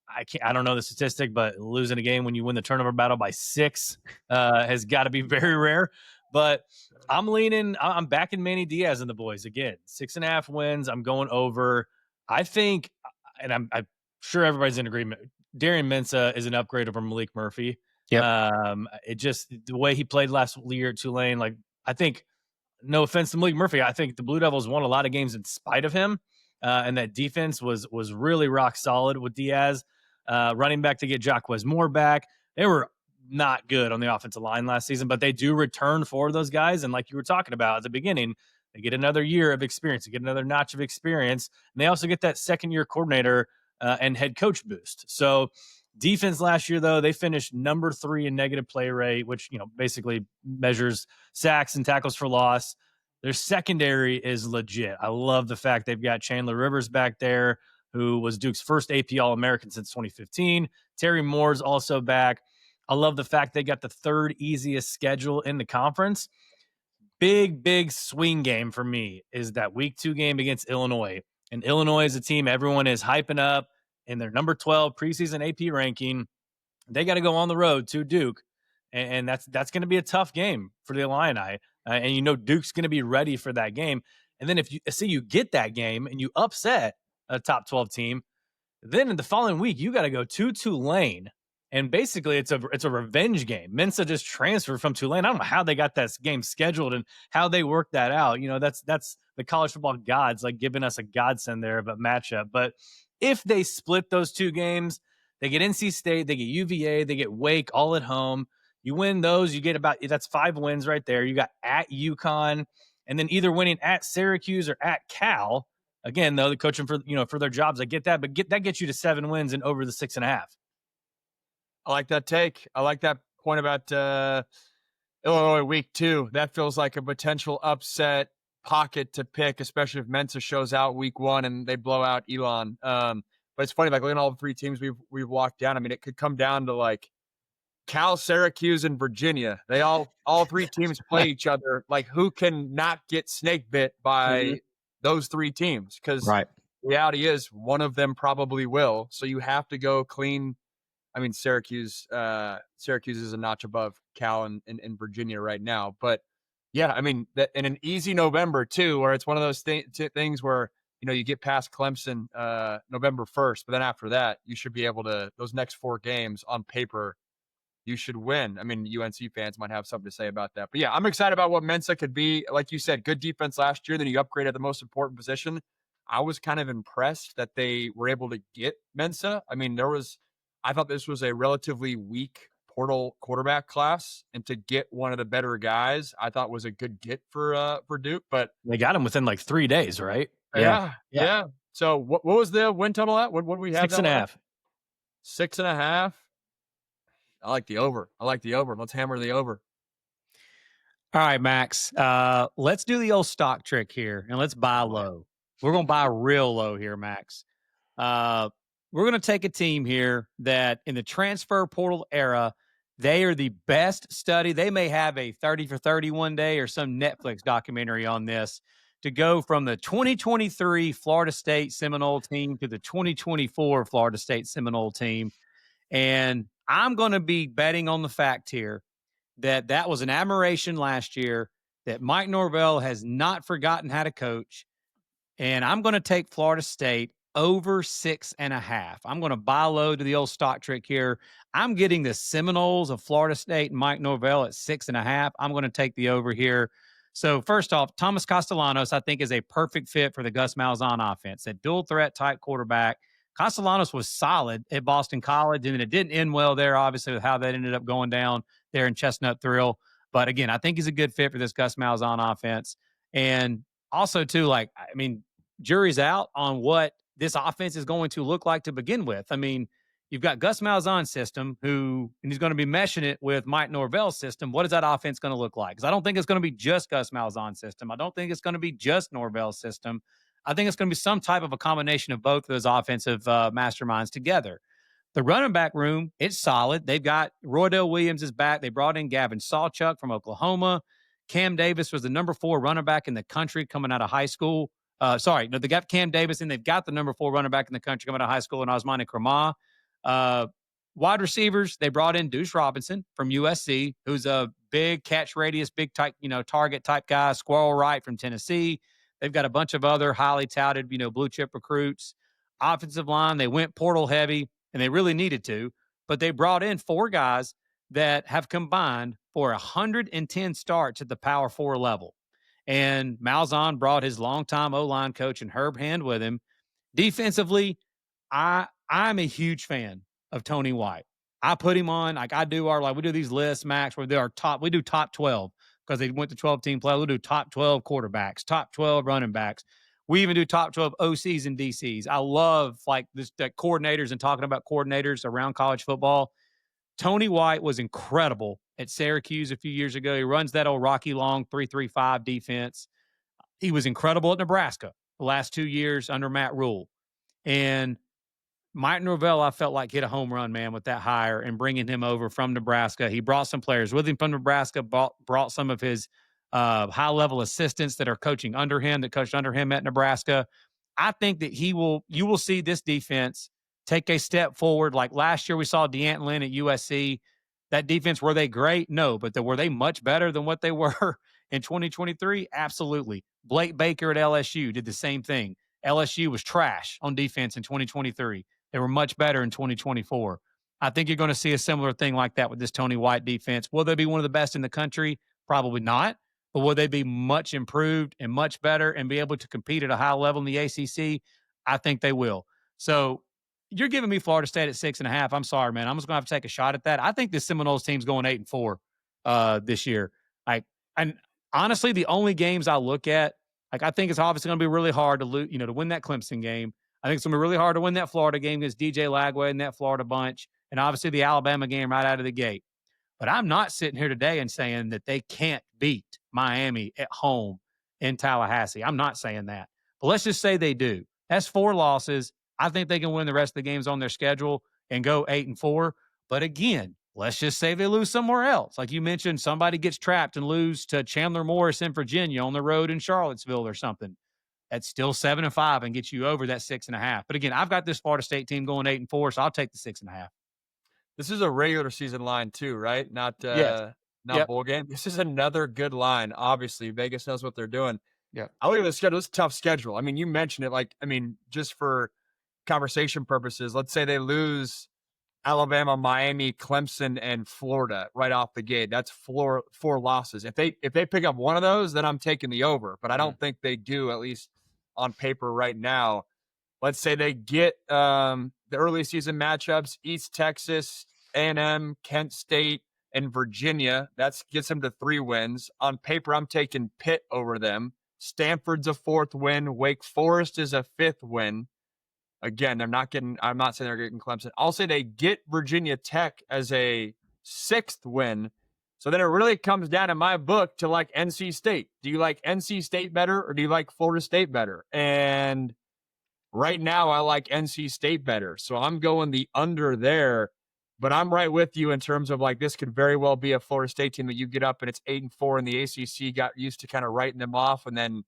I don't know the statistic, but losing a game when you win the turnover battle by 6 has got to be very rare. But I'm backing Manny Diaz and the boys again. 6.5 wins. I'm going over. I think, and I'm sure everybody's in agreement, Darian Mensah is an upgrade over Malik Murphy. Yep. It just, the way he played last year at Tulane, like, I think, no offense to Malik Murphy, I think the Blue Devils won a lot of games in spite of him. And that defense was really rock solid with Diaz. Running back to get Jacquez Moore back. They were not good on the offensive line last season, but they do return for those guys. And like you were talking about at the beginning, they get another year of experience, they get another notch of experience. And they also get that second-year coordinator and head coach boost. So defense last year, though, they finished number 3 in negative play rate, which, basically measures sacks and tackles for loss. Their secondary is legit. I love the fact they've got Chandler Rivers back there, who was Duke's first AP All-American since 2015. Terry Moore's also back. I love the fact they got the 3rd easiest schedule in the conference. Big swing game for me is that week 2 game against Illinois. And Illinois is a team everyone is hyping up in their number 12 preseason AP ranking. They got to go on the road to Duke. And that's going to be a tough game for the Illini. And Duke's going to be ready for that game. And then if you get that game and you upset a top 12 team, then in the following week, you got to go to Tulane. And basically it's a revenge game. Mensah just transferred from Tulane. I don't know how they got that game scheduled and how they worked that out. That's the college football gods, like, giving us a godsend there of a matchup. But if they split those 2 games, they get NC State, they get UVA, they get Wake all at home. You win those, you get that's 5 wins right there. You got at UConn, and then either winning at Syracuse or at Cal. Again, though, the coaching for their jobs, I get that, but that gets you to 7 wins and over the 6.5. I like that take. I like that point about Illinois week 2. That feels like a potential upset pocket to pick, especially if Mensah shows out week 1 and they blow out Elon. But it's funny, like, looking at all the 3 teams we've walked down. I mean, it could come down to like Cal, Syracuse, and Virginia. They all 3 teams play each other. Like, who can not get snake bit by those 3 teams? Because reality is one of them probably will. So you have to go clean. I mean, Syracuse is a notch above Cal and Virginia right now. But yeah, I mean, that in an easy November too, where it's one of those things where, you get past Clemson November 1st, but then after that, you should be able to, those next 4 games on paper, you should win. I mean, UNC fans might have something to say about that. But yeah, I'm excited about what Mensah could be. Like you said, good defense last year. Then you upgraded the most important position. I was kind of impressed that they were able to get Mensah. I mean, I thought this was a relatively weak portal quarterback class, and to get one of the better guys, I thought was a good get for Duke. But they got him within like 3 days, right? Yeah. So what was the win total at? What did we have? 6.5. 6.5. I like the over. Let's hammer the over. All right, Max. Let's do the old stock trick here, and let's buy low. We're going to buy real low here, Max. We're going to take a team here that in the transfer portal era, they are the best study. They may have a 30 for 30 one day or some Netflix documentary on this, to go from the 2023 Florida State Seminole team to the 2024 Florida State Seminole team. And I'm going to be betting on the fact here that was an admiration last year, that Mike Norvell has not forgotten how to coach. And I'm going to take Florida State over 6.5. I'm going to buy low to the old stock trick here. I'm getting the Seminoles of Florida State and Mike Norvell at 6.5. I'm going to take the over here. So first off, Thomas Castellanos, I think, is a perfect fit for the Gus Malzahn offense. A dual threat type quarterback. Castellanos was solid at Boston College, and it didn't end well there, obviously, with how that ended up going down there in Chestnut Thrill. But again, I think he's a good fit for this Gus Malzahn offense. And also, too, like, I mean, jury's out on what this offense is going to look like to begin with. I mean, you've got Gus Malzahn's system, and he's going to be meshing it with Mike Norvell's system. What is that offense going to look like? Because I don't think it's going to be just Gus Malzahn's system. I don't think it's going to be just Norvell's system. I think it's going to be some type of a combination of both of those offensive masterminds together. The running back room, it's solid. They've got Roydell Williams is back. They brought in Gavin Sawchuk from Oklahoma. Cam Davis was the number 4 running back in the country coming out of high school. They got Cam Davis, and they've got the number 4 running back in the country coming out of high school in Osmani Krama. Wide receivers, they brought in Deuce Robinson from USC, who's a big catch radius, big type, target type guy. Squirrel Wright from Tennessee. They've got a bunch of other highly touted, blue chip recruits. Offensive line, they went portal heavy, and they really needed to, but they brought in 4 guys that have combined for 110 starts at the Power 4 level. And Malzahn brought his longtime O-line coach and Herb Hand with him. Defensively, I'm a huge fan of Tony White. I put him on, like I do we do these lists, Max, where we do top 12 because they went to 12-team play. We'll do top 12 quarterbacks, top 12 running backs. We even do top 12 OCs and DCs. I love that coordinators and talking about coordinators around college football. Tony White was incredible at Syracuse a few years ago. He runs that old Rocky Long 3-3-5 defense. He was incredible at Nebraska the last 2 years under Matt Rule. And Mike Norvell, I felt like hit a home run, man, with that hire and bringing him over from Nebraska. He brought some players with him from Nebraska, brought some of his high-level assistants that are coaching under him, that coached under him at Nebraska. I think that you will see this defense take a step forward. Like last year we saw D'Antlin at USC. That defense, were they great? No, but were they much better than what they were in 2023? Absolutely. Blake Baker at LSU did the same thing. LSU was trash on defense in 2023. They were much better in 2024. I think you're going to see a similar thing like that with this Tony White defense. Will they be one of the best in the country? Probably not. But will they be much improved and much better and be able to compete at a high level in the ACC? I think they will. So you're giving me Florida State at 6.5. I'm sorry, man. I'm just going to have to take a shot at that. I think this Seminoles team's going 8-4 this year. And honestly, the only games I look at, I think it's obviously going to be really hard to lose, to win that Clemson game. I think it's going to be really hard to win that Florida game against DJ Lagway and that Florida bunch, and obviously the Alabama game right out of the gate. But I'm not sitting here today and saying that they can't beat Miami at home in Tallahassee. I'm not saying that. But let's just say they do. That's 4 losses. I think they can win the rest of the games on their schedule and go 8-4. But again, let's just say they lose somewhere else. Like you mentioned, somebody gets trapped and lose to Chandler Morris in Virginia on the road in Charlottesville or something. That's still 7-5 and gets you over that 6.5. But again, I've got this Florida State team going 8-4, so I'll take the 6.5. This is a regular season line too, right? Not bowl game. This is another good line. Obviously, Vegas knows what they're doing. Yeah. I look at the schedule. It's a tough schedule. I mean, you mentioned it. Just for conversation purposes, let's say they lose Alabama, Miami, Clemson, and Florida right off the gate. That's 4 losses. If they pick up one of those, then I'm taking the over. But I don't think they do, at least on paper right now. Let's say they get the early season matchups: East Texas, A&M, Kent State, and Virginia. That gets them to 3 wins. On paper, I'm taking Pitt over them. Stanford's a 4th win. Wake Forest is a 5th win. Again, I'm not saying they're getting Clemson. I'll say they get Virginia Tech as a 6th win. So then it really comes down in my book to NC State. Do you like NC State better or do you like Florida State better? And right now I like NC State better. So I'm going the under there. But I'm right with you in terms of this could very well be a Florida State team that you get up and it's 8-4 and the ACC got used to kind of writing them off. And then,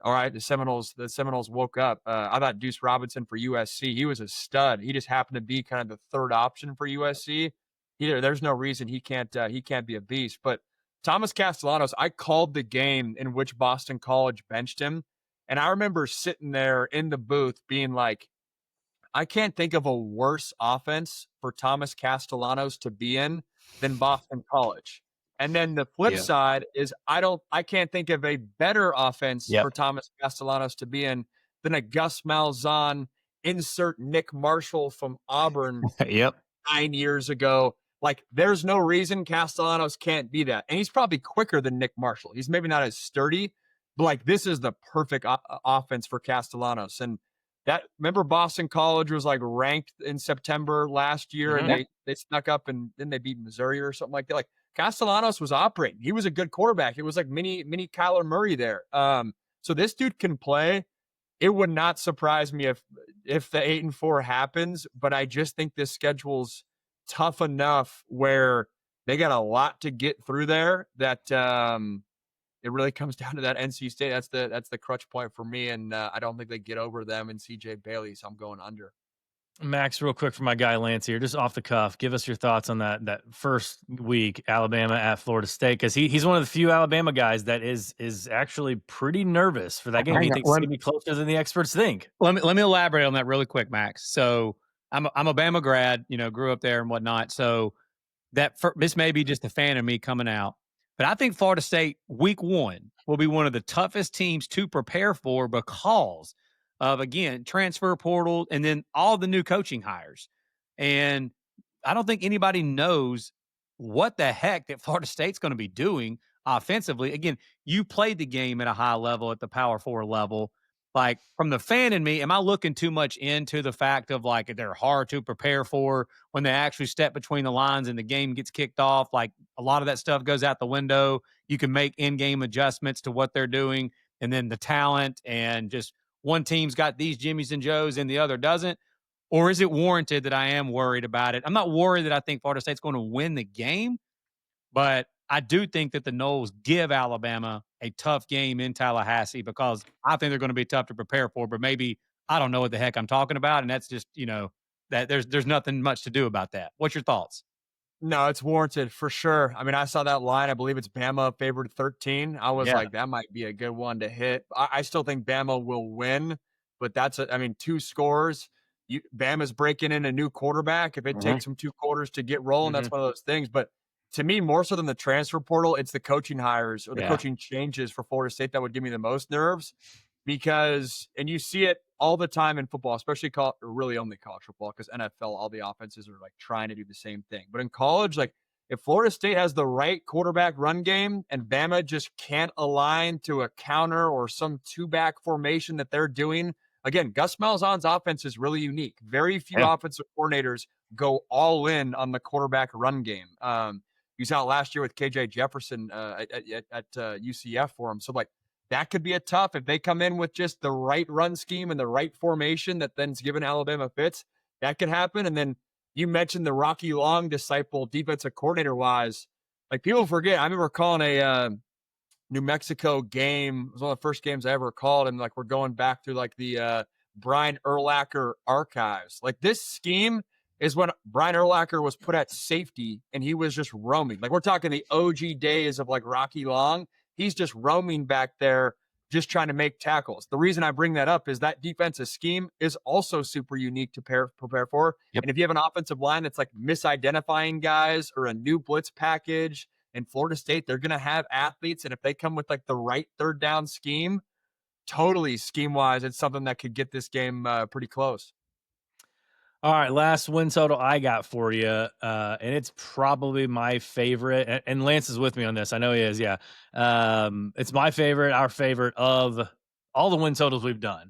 all right, the Seminoles woke up. I thought Deuce Robinson for USC, he was a stud. He just happened to be kind of the 3rd option for USC. There's no reason he can't be a beast. But Thomas Castellanos, I called the game in which Boston College benched him. And I remember sitting there in the booth being like, I can't think of a worse offense for Thomas Castellanos to be in than Boston College. And then the flip side is I can't think of a better offense for Thomas Castellanos to be in than a Gus Malzahn, insert Nick Marshall from Auburn 9 years ago. Like, there's no reason Castellanos can't be that. And he's probably quicker than Nick Marshall. He's maybe not as sturdy, but like, this is the perfect offense for Castellanos. And remember Boston College was like ranked in September last year, and they snuck up and then they beat Missouri or something like that. Like, Castellanos was operating. He was a good quarterback. It was like mini Kyler Murray there. So this dude can play. It would not surprise me if the 8-4 happens, but I just think this schedule's tough enough where they got a lot to get through there that it really comes down to that NC State. That's the crutch point for me, and I don't think they get over them and CJ Bailey, so I'm going under. Max, real quick for my guy Lance here, just off the cuff, give us your thoughts on that first week, Alabama at Florida State, because he's one of the few Alabama guys that is actually pretty nervous for that game. He thinks it's going to be closer than the experts think. Let me elaborate on that really quick, Max. So I'm a Bama grad, grew up there and whatnot. So this may be just a fan of me coming out, but I think Florida State week 1 will be one of the toughest teams to prepare for because of, again, transfer portal and then all the new coaching hires. And I don't think anybody knows what the heck that Florida State's going to be doing offensively. Again, you played the game at a high level, at the Power 4 level. Like, from the fan in me, am I looking too much into the fact of, like, they're hard to prepare for when they actually step between the lines and the game gets kicked off? Like, a lot of that stuff goes out the window. You can make in-game adjustments to what they're doing, and then the talent and just one team's got these Jimmies and Joes and the other doesn't? Or is it warranted that I am worried about it? I'm not worried that I think Florida State's going to win the game, but I do think that the Noles give Alabama a tough game in Tallahassee because I think they're going to be tough to prepare for, but maybe I don't know what the heck I'm talking about. And that's just, that there's nothing much to do about that. What's your thoughts? No, it's warranted for sure. I mean, I saw that line. I believe it's Bama favored 13. I was like, that might be a good one to hit. I still think Bama will win, but that's 2 scores. Bama's breaking in a new quarterback. If it takes them 2 quarters to get rolling, that's one of those things. But to me, more so than the transfer portal, it's the coaching hires or the coaching changes for Florida State that would give me the most nerves. Because, and you see it all the time in football, especially really only college football, because NFL, all the offenses are like trying to do the same thing. But in college, like, if Florida State has the right quarterback run game and Bama just can't align to a counter or some 2-back formation that they're doing, again, Gus Malzahn's offense is really unique. Very few offensive coordinators go all in on the quarterback run game. You saw it last year with KJ Jefferson at UCF for him. So, like, that could be a tough if they come in with just the right run scheme and the right formation that then's given Alabama fits. That could happen. And then you mentioned the Rocky Long disciple defensive coordinator wise. Like, people forget, I remember calling a New Mexico game. It was one of the first games I ever called. And like, we're going back through like the Brian Urlacher archives. Like, this scheme is when Brian Urlacher was put at safety and he was just roaming. Like, we're talking the OG days of like Rocky Long. He's just roaming back there, just trying to make tackles. The reason I bring that up is that defensive scheme is also super unique to prepare for. And if you have an offensive line that's like misidentifying guys or a new blitz package in Florida State, they're going to have athletes. And if they come with like the right third down scheme, totally scheme-wise, it's something that could get this game pretty close. All right, last win total I got for you, and it's probably my favorite. And Lance is with me on this. I know he is. Yeah, it's my favorite, our favorite of all the win totals we've done,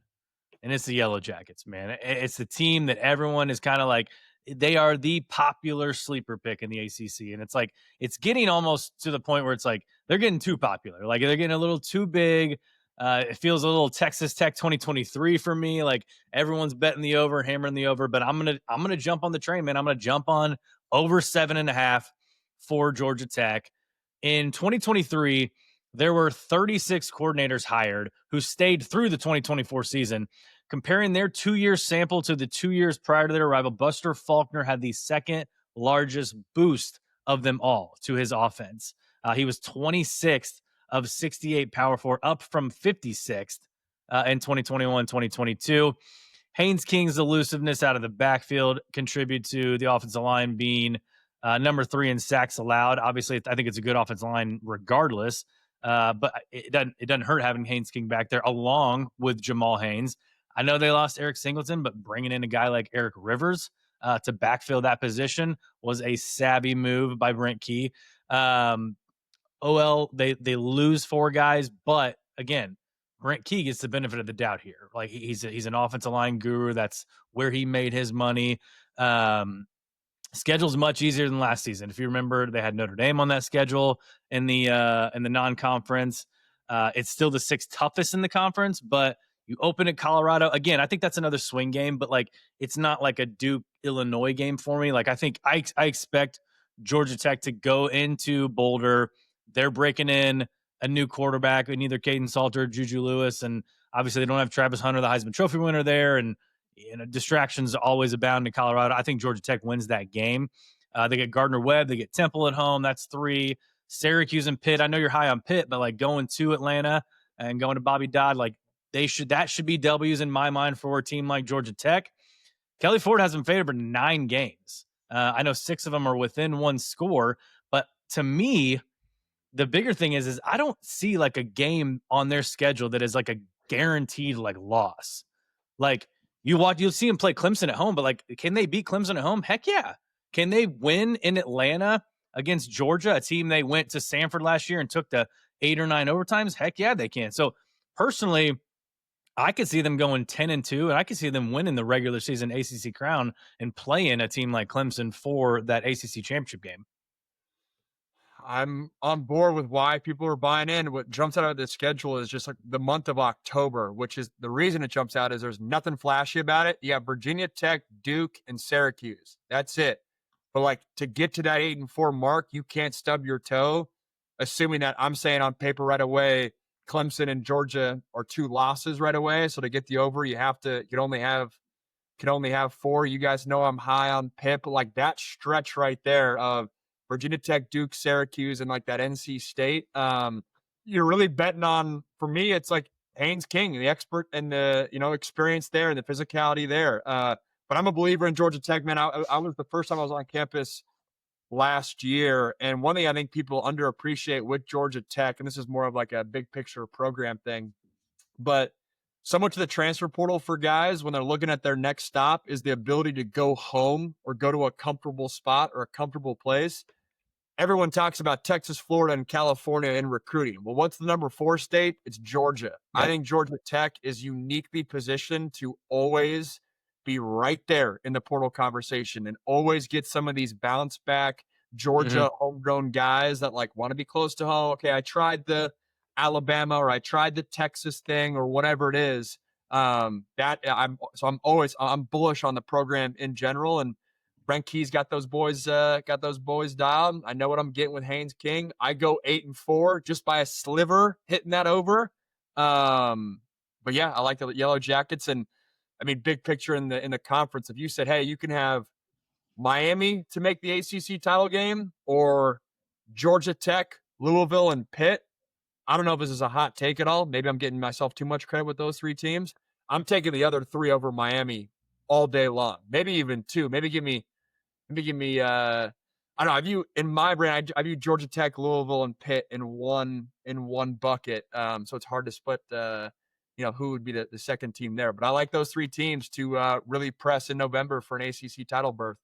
and it's the Yellow Jackets. Man, it's the team that everyone is kind of like. They are the popular sleeper pick in the ACC, and it's like it's getting almost to the point where it's like they're getting too popular. Like, they're getting a little too big. It feels a little Texas Tech 2023 for me. Like, everyone's betting the over, hammering the over, but I'm gonna jump on the train, man. I'm gonna jump on over 7.5 for Georgia Tech. In 2023, there were 36 coordinators hired who stayed through the 2024 season. Comparing their 2-year sample to the 2 years prior to their arrival, Buster Faulkner had the second largest boost of them all to his offense. He was 26th of 68 Power 4, up from 56th in 2021, 2022. Haynes King's elusiveness out of the backfield contribute to the offensive line being number 3 in sacks allowed. Obviously, I think it's a good offensive line regardless, but it doesn't hurt having Haynes King back there along with Jamal Haynes. I know they lost Eric Singleton, but bringing in a guy like Eric Rivers to backfill that position was a savvy move by Brent Key. They lose 4 guys, but again, Brent Key gets the benefit of the doubt here. Like he's an offensive line guru. That's where he made his money. Schedule's much easier than last season. If you remember, they had Notre Dame on that schedule in the non-conference. It's still the 6th toughest in the conference, but you open at Colorado again. I think that's another swing game, but like it's not like a Duke Illinois game for me. Like I think I expect Georgia Tech to go into Boulder. They're breaking in a new quarterback in either Caden Salter or Juju Lewis. And obviously they don't have Travis Hunter, the Heisman Trophy winner there. And distractions always abound in Colorado. I think Georgia Tech wins that game. They get Gardner Webb. They get Temple at home. That's 3. Syracuse and Pitt. I know you're high on Pitt, but like going to Atlanta and going to Bobby Dodd, like that should be W's in my mind for a team like Georgia Tech. Kelly Ford has them favored for 9 games. I know 6 of them are within 1 score, but to me, the bigger thing is I don't see like a game on their schedule that is like a guaranteed like loss. Like you'll see them play Clemson at home, but like, can they beat Clemson at home? Heck yeah. Can they win in Atlanta against Georgia, a team they went to Sanford last year and took to 8 or 9 overtimes? Heck yeah, they can. So personally, I could see them going 10-2, and I could see them winning the regular season ACC crown and playing a team like Clemson for that ACC championship game. I'm on board with why people are buying in. What jumps out of the schedule is just like the month of October, which is the reason it jumps out is there's nothing flashy about it. You have Virginia Tech, Duke, and Syracuse. That's it. But like to get to that 8-4 mark, you can't stub your toe, assuming that I'm saying on paper right away, Clemson and Georgia are 2 losses right away. So to get the over, you can only have 4. You guys know I'm high on Pitt, but like that stretch right there of Virginia Tech, Duke, Syracuse, and like that NC State. You're really betting on, for me, it's like Haynes King, the expert and the experience there and the physicality there. But I'm a believer in Georgia Tech, man. I was the first time I was on campus last year, and one thing I think people underappreciate with Georgia Tech, and this is more of like a big picture program thing, but somewhat to the transfer portal for guys when they're looking at their next stop is the ability to go home or go to a comfortable spot or a comfortable place. Everyone talks about Texas, Florida, and California in recruiting. Well, what's the number 4 state? It's Georgia. Yeah. I think Georgia Tech is uniquely positioned to always be right there in the portal conversation and always get some of these bounce back Georgia homegrown guys that like want to be close to home. Okay, I tried the Alabama or I tried the Texas thing or whatever it is. I'm bullish on the program in general, and Brent Key's got those boys dialed. I know what I'm getting with Haynes King. I go 8-4 just by a sliver hitting that over. But yeah, I like the Yellow Jackets, and I mean, big picture in the conference. If you said, hey, you can have Miami to make the ACC title game or Georgia Tech, Louisville, and Pitt, I don't know if this is a hot take at all. Maybe I'm getting myself too much credit with those 3 teams. I'm taking the other 3 over Miami all day long. Maybe even 2. Maybe give me I don't know. In my brain, I view Georgia Tech, Louisville, and Pitt in one bucket. So it's hard to split who would be the second team there. But I like those 3 teams to really press in November for an ACC title berth.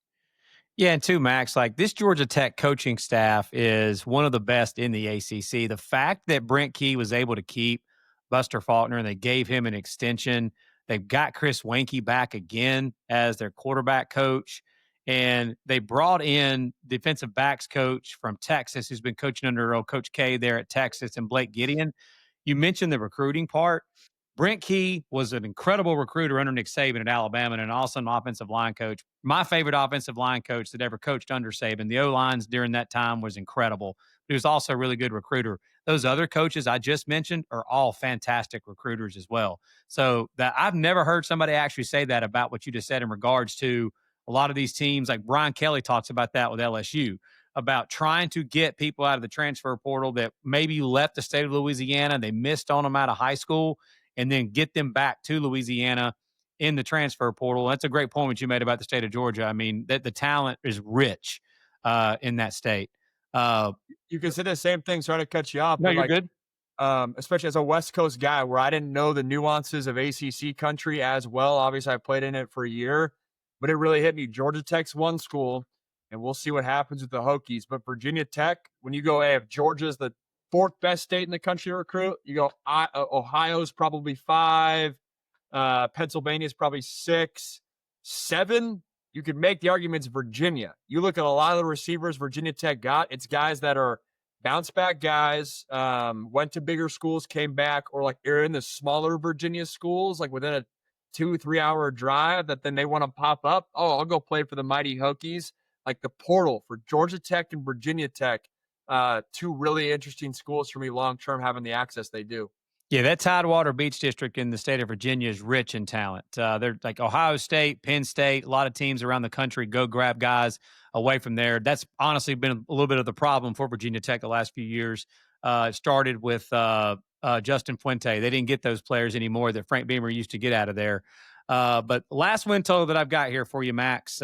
Yeah, and 2, Max, like this Georgia Tech coaching staff is one of the best in the ACC. The fact that Brent Key was able to keep Buster Faulkner and they gave him an extension, they've got Chris Weinke back again as their quarterback coach, and they brought in defensive backs coach from Texas who's been coaching under old Coach K there at Texas, and Blake Gideon. You mentioned the recruiting part. Brent Key was an incredible recruiter under Nick Saban at Alabama and an awesome offensive line coach. My favorite offensive line coach that ever coached under Saban. The O-lines during that time was incredible. But he was also a really good recruiter. Those other coaches I just mentioned are all fantastic recruiters as well. So that I've never heard somebody actually say that about what you just said in regards to a lot of these teams. Like Brian Kelly talks about that with LSU. about trying to get people out of the transfer portal that maybe left the state of Louisiana, they missed on them out of high school, and then get them back to Louisiana in the transfer portal. That's a great point you made about the state of Georgia. I mean, that the talent is rich in that state. You can say the same thing. Sorry to cut you off, No, but you're good. especially as a West Coast guy where I didn't know the nuances of ACC country as well. Obviously, I played in it for a year, but it really hit me. Georgia Tech's one school, and we'll see what happens with the Hokies. But Virginia Tech, when you go, hey, if Georgia's the fourth best state in the country to recruit, you go, Ohio's probably 5, Pennsylvania's probably 6, 7. You could make the arguments Virginia. You look at a lot of the receivers Virginia Tech got, it's guys that are bounce back guys, went to bigger schools, came back, or like are in the smaller Virginia schools, like within a 2-3 hour drive that then they want to pop up. Oh, I'll go play for the mighty Hokies. Like the portal for Georgia Tech and Virginia Tech, 2 really interesting schools for me long-term having the access they do. Yeah, that Tidewater Beach District in the state of Virginia is rich in talent. They're like Ohio State, Penn State, a lot of teams around the country go grab guys away from there. That's honestly been a little bit of the problem for Virginia Tech the last few years. It started with Justin Fuente. They didn't get those players anymore that Frank Beamer used to get out of there. But last win total that I've got here for you, Max.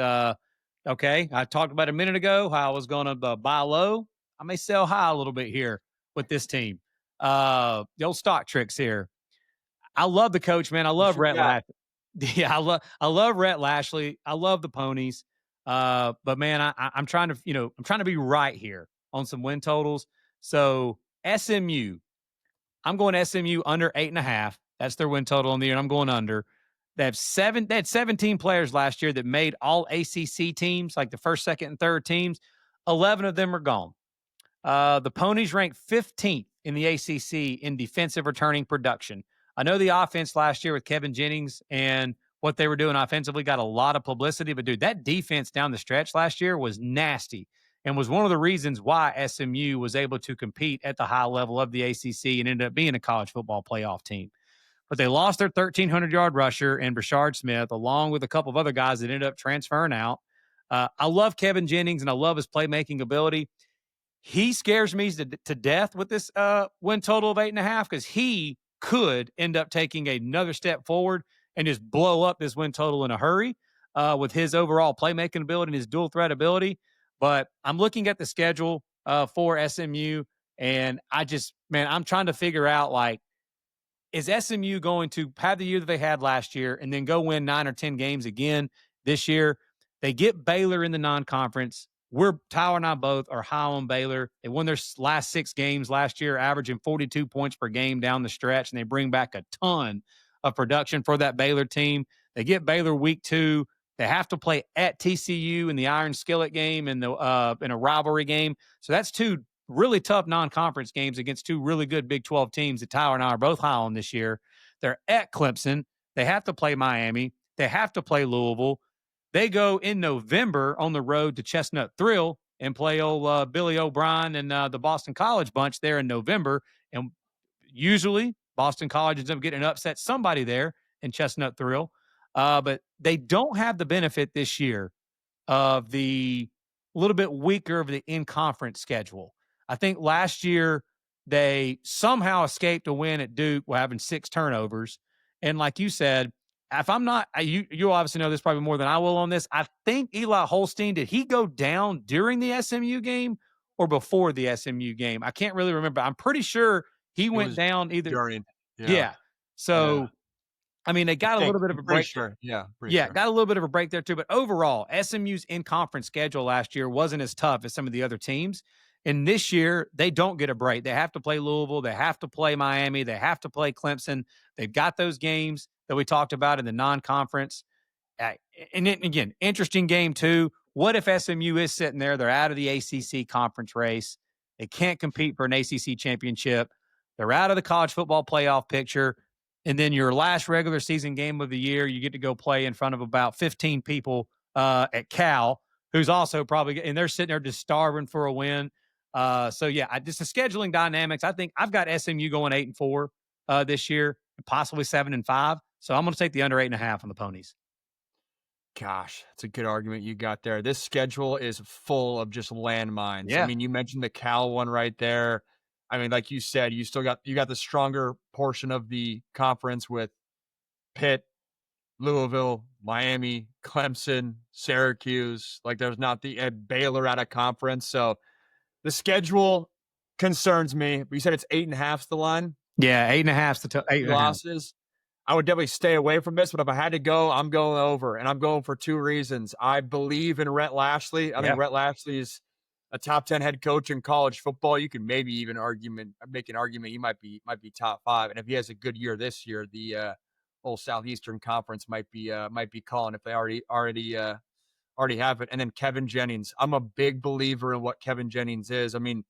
Okay, I talked about a minute ago how I was going to buy low. I may sell high a little bit here with this team. The old stock tricks here. I love the coach, man. I love Rhett Lashley. Yeah, I love Rhett Lashley. I love the ponies. But man, I'm trying to be right here on some win totals. So SMU, I'm going SMU under 8.5. That's their win total on the year. And I'm going under. They had 17 players last year that made all ACC teams, like the first, second, and third teams. 11 of them are gone. The Ponies ranked 15th in the ACC in defensive returning production. I know the offense last year with Kevin Jennings and what they were doing offensively got a lot of publicity, but dude, that defense down the stretch last year was nasty and was one of the reasons why SMU was able to compete at the high level of the ACC and ended up being a college football playoff team. But they lost their 1,300-yard rusher and Brashard Smith, along with a couple of other guys that ended up transferring out. I love Kevin Jennings, and I love his playmaking ability. He scares me to death with this win total of 8.5 because he could end up taking another step forward and just blow up this win total in a hurry with his overall playmaking ability and his dual threat ability. But I'm looking at the schedule for SMU, and I'm trying to figure out, like, is SMU going to have the year that they had last year and then go win 9 or 10 games again this year? They get Baylor in the non-conference. Tyler and I both are high on Baylor. They won their last 6 games last year, averaging 42 points per game down the stretch, and they bring back a ton of production for that Baylor team. They get Baylor week 2. They have to play at TCU in the Iron Skillet game and in a rivalry game. So that's 2 really tough non-conference games against 2 really good Big 12 teams that Tyler and I are both high on this year. They're at Clemson. They have to play Miami. They have to play Louisville. They go in November on the road to Chestnut Thrill and play old Billy O'Brien and the Boston College bunch there in November. And usually Boston College ends up getting upset somebody there in Chestnut Thrill. But they don't have the benefit this year of the little bit weaker of the in-conference schedule. I think last year they somehow escaped a win at Duke while having 6 turnovers. And like you said, if I'm not, you obviously know this probably more than I will on this. I think Eli Holstein, did he go down during the SMU game or before the SMU game? I can't really remember. I'm pretty sure he went down either. During, yeah. So, I mean, they got a little bit of a break. Sure. Yeah. Got a little bit of a break there too. But overall, SMU's in-conference schedule last year wasn't as tough as some of the other teams. And this year, they don't get a break. They have to play Louisville. They have to play Miami. They have to play Clemson. They've got those games that we talked about in the non-conference. And then, again, interesting game too. What if SMU is sitting there? They're out of the ACC conference race. They can't compete for an ACC championship. They're out of the college football playoff picture. And then your last regular season game of the year, you get to go play in front of about 15 people at Cal, who's also probably – and they're sitting there just starving for a win. Just the scheduling dynamics. I think I've got SMU going 8-4 this year, possibly 7-5. So I'm going to take the under 8.5 on the Ponies. Gosh, it's a good argument you got there. This schedule is full of just landmines. I Yeah. mean, you mentioned the Cal one right there. I mean, like you said, you got the stronger portion of the conference with Pitt, Louisville, Miami, Clemson, Syracuse. Like there's not the Baylor out of conference. So the schedule concerns me. But you said it's 8.5's the line. Yeah, 8.5 to 8.5. Losses. I would definitely stay away from this, but if I had to go, I'm going over, and I'm going for two reasons. I believe in Rhett Lashley. I think Rhett Lashley is a top 10 head coach in college football. You can maybe even make an argument he might be top 5. And if he has a good year this year, the whole Southeastern Conference might be calling if they already have it. And then Kevin Jennings. I'm a big believer in what Kevin Jennings is. I mean,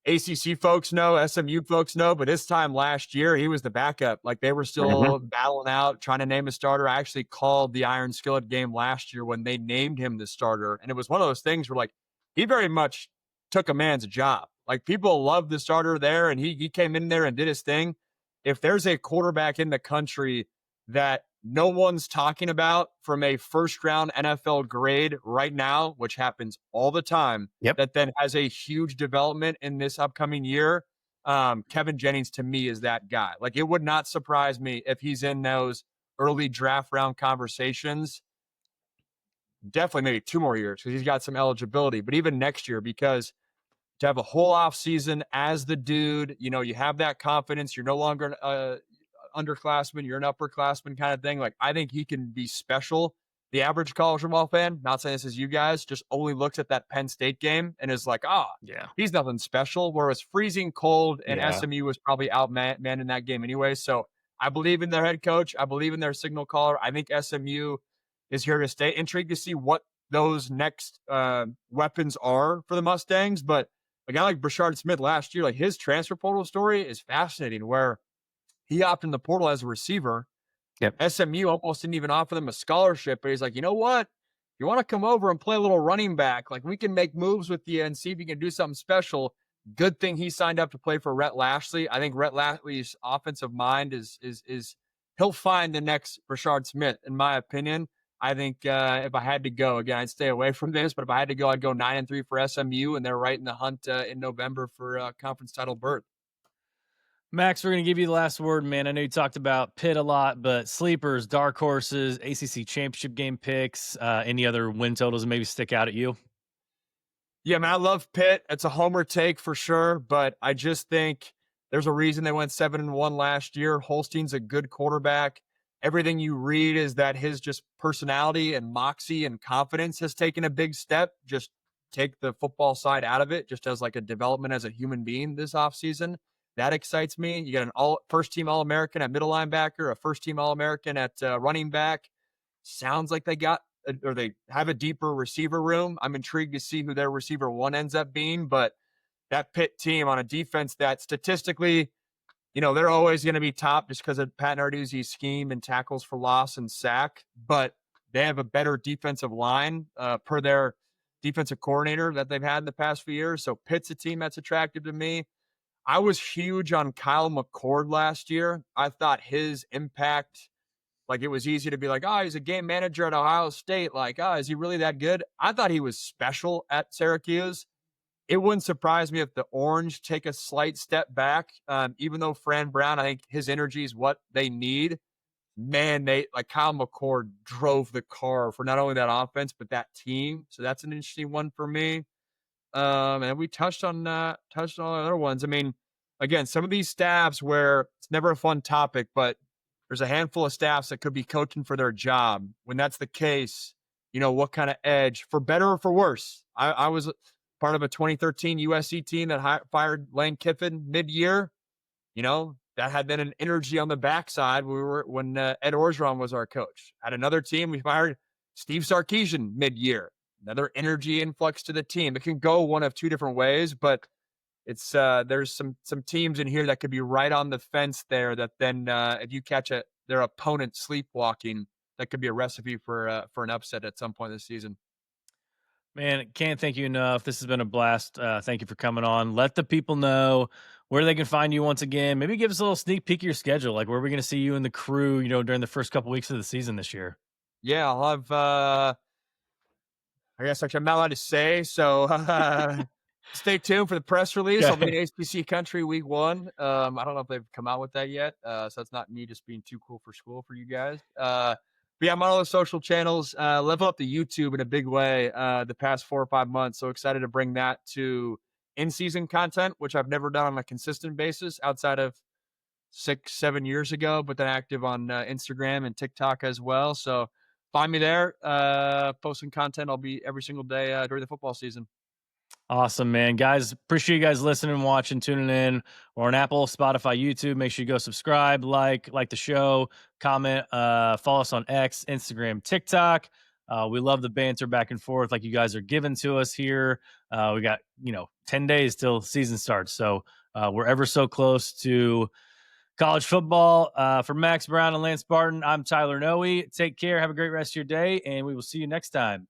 ACC folks know, SMU folks know, but this time last year, he was the backup. Like they were still battling out, trying to name a starter. I actually called the Iron Skillet game last year when they named him the starter. And it was one of those things where like, he very much took a man's job. Like people loved the starter there and he came in there and did his thing. If there's a quarterback in the country that no one's talking about from a first-round NFL grade right now, which happens all the time, that then has a huge development in this upcoming year, Kevin Jennings to me is that guy. Like it would not surprise me if he's in those early draft round conversations. Definitely maybe 2 more years because he's got some eligibility, but even next year because to have a whole off season as the dude, you know, you have that confidence. You're no longer underclassman, you're an upperclassman kind of thing. Like I think he can be special. The average college football fan, not saying this is you guys, just only looks at that Penn State game and is like, he's nothing special. Whereas freezing cold and SMU was probably outmanned in that game anyway. So I believe in their head coach. I believe in their signal caller. I think SMU is here to stay. Intrigued to see what those next weapons are for the Mustangs. But a guy like Brashard Smith last year, like his transfer portal story is fascinating where he opted in the portal as a receiver. SMU almost didn't even offer them a scholarship, but he's like, you know what? You want to come over and play a little running back? Like we can make moves with you and see if you can do something special. Good thing he signed up to play for Rhett Lashley. I think Rhett Lashley's offensive mind is he'll find the next Brashard Smith, in my opinion. I think if I had to go, again, I'd stay away from this, but if I had to go, I'd go 9-3 for SMU, and they're right in the hunt in November for conference title berth. Max, we're going to give you the last word, man. I know you talked about Pitt a lot, but sleepers, dark horses, ACC championship game picks, any other win totals that maybe stick out at you? Yeah, man, I love Pitt. It's a homer take for sure, but I just think there's a reason they went 7-1 last year. Holstein's a good quarterback. Everything you read is that his just personality and moxie and confidence has taken a big step. Just take the football side out of it, just as like a development as a human being this offseason. That excites me. You got an first-team All-American at middle linebacker, a first-team All-American at running back. Sounds like they have a deeper receiver room. I'm intrigued to see who their receiver one ends up being, but that Pitt team on a defense that statistically, you know, they're always going to be top just because of Pat Narduzzi's scheme and tackles for loss and sack, but they have a better defensive line per their defensive coordinator that they've had in the past few years. So Pitt's a team that's attractive to me. I was huge on Kyle McCord last year. I thought his impact, like it was easy to be like, he's a game manager at Ohio State. Like, is he really that good? I thought he was special at Syracuse. It wouldn't surprise me if the Orange take a slight step back. Even though Fran Browne, I think his energy is what they need. Man, Kyle McCord drove the car for not only that offense, but that team. So that's an interesting one for me. And we touched on other ones. I mean, again, some of these staffs where it's never a fun topic, but there's a handful of staffs that could be coaching for their job. When that's the case, you know, what kind of edge, for better or for worse? I was part of a 2013 USC team that fired Lane Kiffin mid-year. You know, that had been an energy on the backside when Ed Orgeron was our coach. At another team, we fired Steve Sarkisian mid-year. Another energy influx to the team. It can go one of two different ways, but it's there's some teams in here that could be right on the fence there that then if you catch their opponent sleepwalking, that could be a recipe for an upset at some point this season. Man, can't thank you enough. This has been a blast. Thank you for coming on. Let the people know where they can find you once again. Maybe give us a little sneak peek of your schedule. Like, where are we going to see you and the crew, you know, during the first couple weeks of the season this year? Yeah, I'll have. I guess actually I'm not allowed to say. So stay tuned for the press release. I'll be in ACC country week 1. I don't know if they've come out with that yet. So that's not me just being too cool for school for you guys. But yeah, I'm on all the social channels. Level up the YouTube in a big way the past 4 or 5 months. So excited to bring that to in-season content, which I've never done on a consistent basis outside of 6-7 years ago, but then active on Instagram and TikTok as well. So find me there, posting content. I'll be every single day during the football season. Awesome, man. Guys, appreciate you guys listening, watching, tuning in. Or on Apple, Spotify, YouTube. Make sure you go subscribe, like the show, comment, follow us on X, Instagram, TikTok. We love the banter back and forth like you guys are giving to us here. We got, 10 days till season starts. So we're ever so close to college football. For Max Browne and Lance Barton, I'm Tyler Noe. Take care. Have a great rest of your day, and we will see you next time.